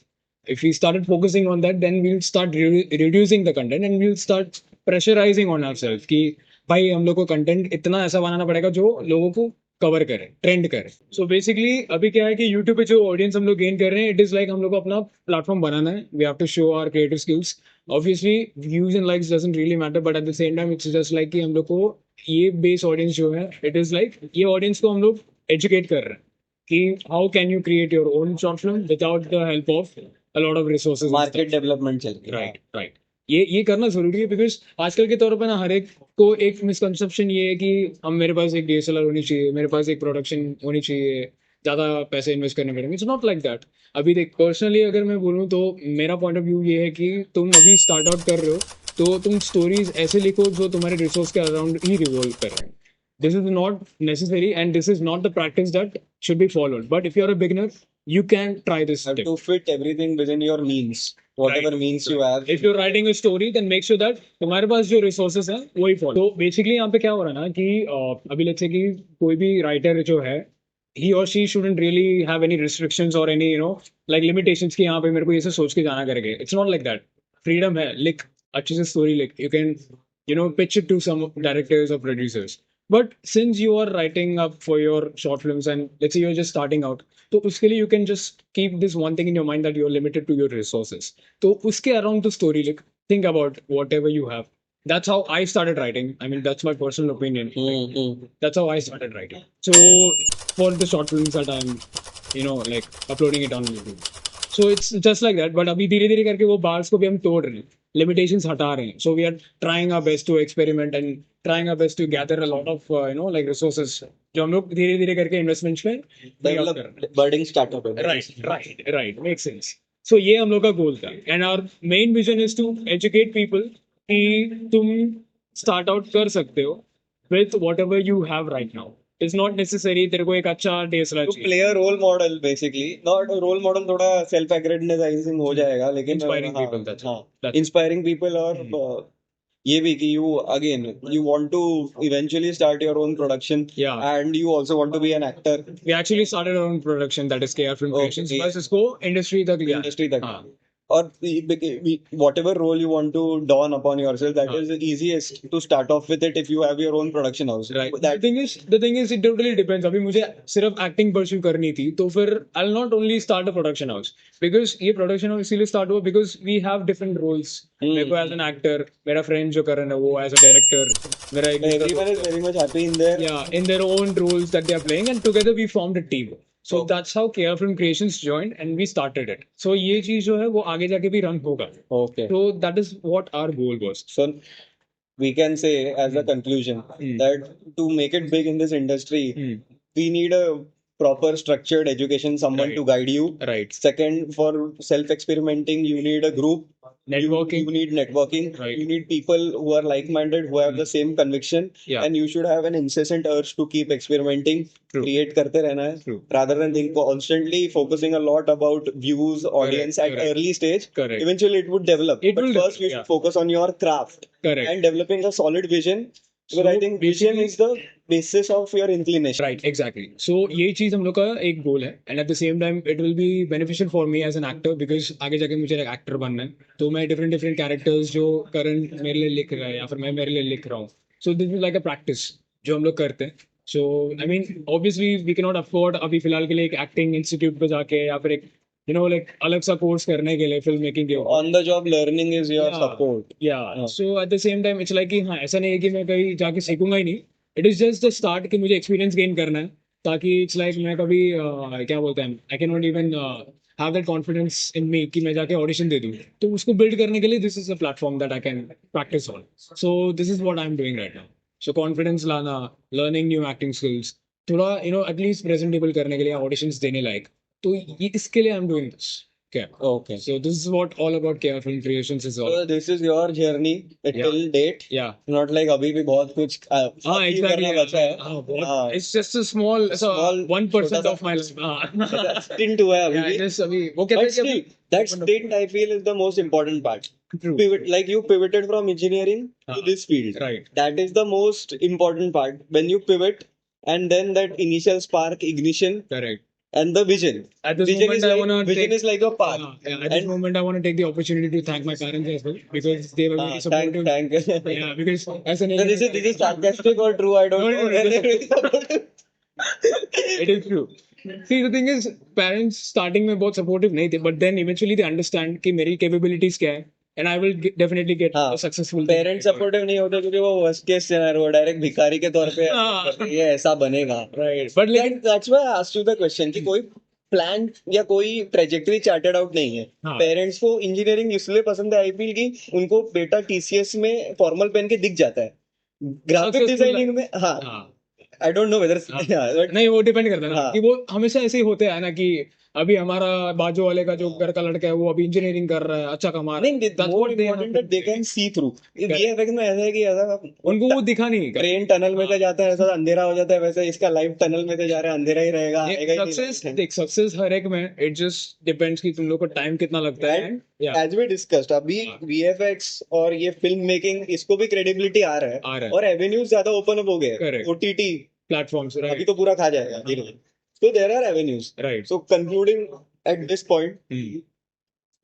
If we started focusing on that, then we'll start reducing the content and we'll start pressurizing on ourselves कि भाई हम लोग को content इतना ऐसा बनाना पड़ेगा जो लोगों को कवर करे, ट्रेंड करे. सो बेसिकली अभी क्या है कि यूट्यूब पे जो ऑडियंस हम लोग गेन कर रहे हैं, इट इज लाइक हम लोग को अपना प्लेटफॉर्म बनाना है. We have to show our creative skills. Obviously views and likes doesn't really matter, but at the same time it's just like कि हम लोग को ये बेस ऑडियंस जो है, इट इज लाइक ये ऑडियंस को हम लोग एजुकेट कर रहे हैं कि how can you create your own short film without the help of a lot of resources. Market development चल रही है. Right, right. ये करना जरूरी है बिकॉज आजकल के तौर पर ना हर एक को एक मिसकंसेप्शन ये है कि हम मेरे पास एक डीएसएलआर होनी चाहिए, मेरे पास एक प्रोडक्शन होनी चाहिए, ज्यादा पैसे इन्वेस्ट करने पड़ेंगे. It's not like that. अभी देख पर्सनली अगर मैं बोलूँ तो मेरा पॉइंट ऑफ व्यू ये है कि तुम अभी स्टार्ट आउट कर रहे हो तो तुम स्टोरीज ऐसे लिखो जो तुम्हारे रिसोर्स के अराउंड ही रिवॉल्व कर रहे हैं. This is not necessary and this is not the practice that should be followed. But if you're a beginner, you can try this Have tip. to fit everything within your means, whatever means you have. If you're writing a story, then make sure that तुम्हारे पास जो resources हैं वही follow. तो basically यहाँ पे क्या हो रहा है ना कि अभी let's say कि कोई भी writer जो है, he or she shouldn't really have any restrictions or any like limitations कि यहाँ पे मेरे को ये सब सोच के जाना करेंगे. It's not like that. Freedom है, लिख अच्छे से story लिख. You can pitch it to some directors or producers. But since you are writing up for your short films and let's say you're just starting out, तो उसके लिए you can just keep this one thing in your mind that you're limited to your resources. तो उसके around the story, like think about whatever you have. That's how I started writing. I mean, that's my personal opinion. That's how I started writing. So for the short films that I'm, like uploading it on YouTube. So it's just like that. But अभी धीरे धीरे करके वो bars को भी हम तोड़ रहे हैं, limitations हटा रहे हैं. So we are trying our best to experiment and trying our best to gather a lot of like resources जो हम लोग धीरे धीरे करके investments में bring out कर रहे हैं. Budding startup है. Right. Makes sense. So ये हम लोग का goal था. And our main vision is to educate people कि तुम start out कर सकते हो with whatever you have right now. It's not necessary तेरे को एक अच्छा DSLR To चाहिए. play a role model basically. Not a role model थोड़ा self aggrandizing हो जाएगा लेकिन Inspiring हाँ, people, that's हाँ, that's- inspiring people और ये भी कि you want to eventually start your own production. Yeah. And you also want to be an actor. We actually started our own production that is KR Film Okay. Creations. बस इसको industry तक लिया. Industry तक. हाँ. Or whatever role you want to don upon yourself, that is the easiest to start off with it if you have your own production house. Right. That The thing is, it totally depends. अभी मुझे सिर्फ acting pursue करनी थी, तो फिर I'll not only start a production house because ये production house इसीलिए start हुआ because we have different roles. मेरे को as an actor, मेरा friend जो करण है वो as a director, मेरा एक everyone is very much happy in their in their own roles that they are playing, and together we formed a team. So that's how KR Film Creations joined and we started it. So ये चीज जो है वो आगे जाके भी run होगा. okay. So that is what our goal was. So we can say as a conclusion that to make it big in this industry, we need a proper structured education, someone Right. to guide you. Right. Second, for self experimenting, you need a group. Networking. You need networking. Right. You need people who are like-minded, who have the same conviction. Yeah. And you should have an incessant urge to keep experimenting, True. create करते रहना है. True. Rather than think constantly focusing a lot about views, audience at correct. early stage. Correct. Eventually, it would develop. It but will first, develop, you yeah. should focus on your craft Correct. and developing a solid vision. Because So I think vision basically- is the basis of your inclination. Right, exactly. So ये चीज हम लोग का एक गोल है and at the same time it will be beneficial for me as an actor because आगे जाके मुझे एक एक्टर बनना है तो मैं different कैरेक्टर्स जो करंट मेरे लिए लिख रहा है या फिर मैं मेरे लिए लिख रहा हूँ. So this is like a practice जो हम लोग करते हैं. So I mean obviously we cannot afford अभी फिलहाल के लिए एक एक्टिंग इंस्टीट्यूट पे जाके या फिर एक like अलग सा कोर्स करने के लिए फिल्म मेकिंग के ऊपर. On the job learning is your Yeah. support. Yeah. हाँ. So at the same time it's like कि हाँ ऐसा नहीं है कि मैं कहीं जाके सीखूंगा ही नहीं. It is just the start कि मुझे experience gain करना है ताकि it's like मैं कभी क्या बोलते हैं I cannot even have that confidence in me कि मैं जाके audition दे दूँ. तो उसको build करने के लिए this is a platform that I can practice on. So this is what I'm doing right now. So confidence लाना, learning new acting skills, थोड़ा at least presentable करने के लिए auditions देने लायक. तो ये इसके लिए I'm doing this. Okay. Okay. So this is what all about KR Film Creations is all. So this is your journey till date. Yeah. Not like अभी भी बहुत कुछ हाँ, achieve exactly. करना बचा है. हाँ, बहुत- हाँ. It's just a small, Small, 1% छोटा of my life. हाँ. stint हुआ है अभी Yeah, भी. just अभी वो कहते But हैं कि still, that stint I feel is the most important part. True. Pivot, like you pivoted from engineering to this field. Right. That is the most important part. When you pivot, and then that initial spark, ignition, Correct. and the vision. At this Vision moment, is I like wanna vision take- is like a path. Yeah, at this And- moment, I want to take the opportunity to thank my parents as well because they were very supportive. Thank you. Yeah, because as an So this is sarcastic or true? I don't No, know. no, no, it is true. See, the thing is, parents starting में बहुत supportive नहीं थे, but then eventually they understand कि मेरी capabilities क्या है, and I will definitely get हाँ, a successful. Parents supportive नहीं होते क्योंकि वो वर्स्ट केस सिनेरियो डायरेक्ट भिखारी के तौर पे हाँ। ये ऐसा बनेगा. Right. But लेकिन that's why I asked you the question कि कोई प्लान या कोई ट्रेजेक्टरी चार्टेड आउट नहीं है. हाँ. पेरेंट्स को इंजीनियरिंग इसलिए पसंद है आई फील कि उनको बेटा टीसीएस में फॉर्मल पहन के दिख जाता है. ग्राफिक Successful डिजाइनिंग में हाँ हाँ. आई डोंट नो वेदर नहीं, वो डिपेंड करता है ना हाँ. कि वो हमेशा ऐसे ही होते हैं ना कि अभी हमारा बाजू वाले का जो घर का लड़का है वो अभी इंजीनियरिंग कर रहा है, अच्छा कमा रहा है. नहीं That's more what they important have that they can see through. VFX में ऐसा है कि ऐसा उनको वो दिखा नहीं. ट्रेन टनल में से जाता है ऐसा अंधेरा हो जाता है, वैसे इसका लाइफ टनल में से जा रहा है अंधेरा ही रहेगा, आएगा ही नहीं. सक्सेस देख, सक्सेस हर एक में इट जस्ट डिपेंड्स कि तुम लोग को टाइम कितना लगता है. And as we discussed, अभी VFX और ये फिल्म मेकिंग इसको भी क्रेडिबिलिटी आ रहा आ रहा है है. और एवेन्यूज ज्यादा ओपन अप हो गए. Correct. OTT platforms. अभी राइट. तो पूरा खा जाएगा धीरे धीरे. So there are avenues. Right. So concluding at this point,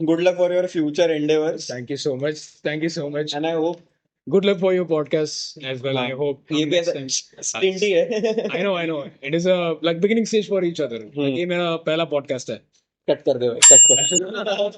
good luck for your future endeavors. Thank you so much. Thank you so much. And I hope Good luck for your podcast as well. I hope ये भी next ऐसा time. stint ही है. I know. It is a like beginning stage for each other. ये मेरा पहला podcast है. Cut कर दे भाई, कट कर.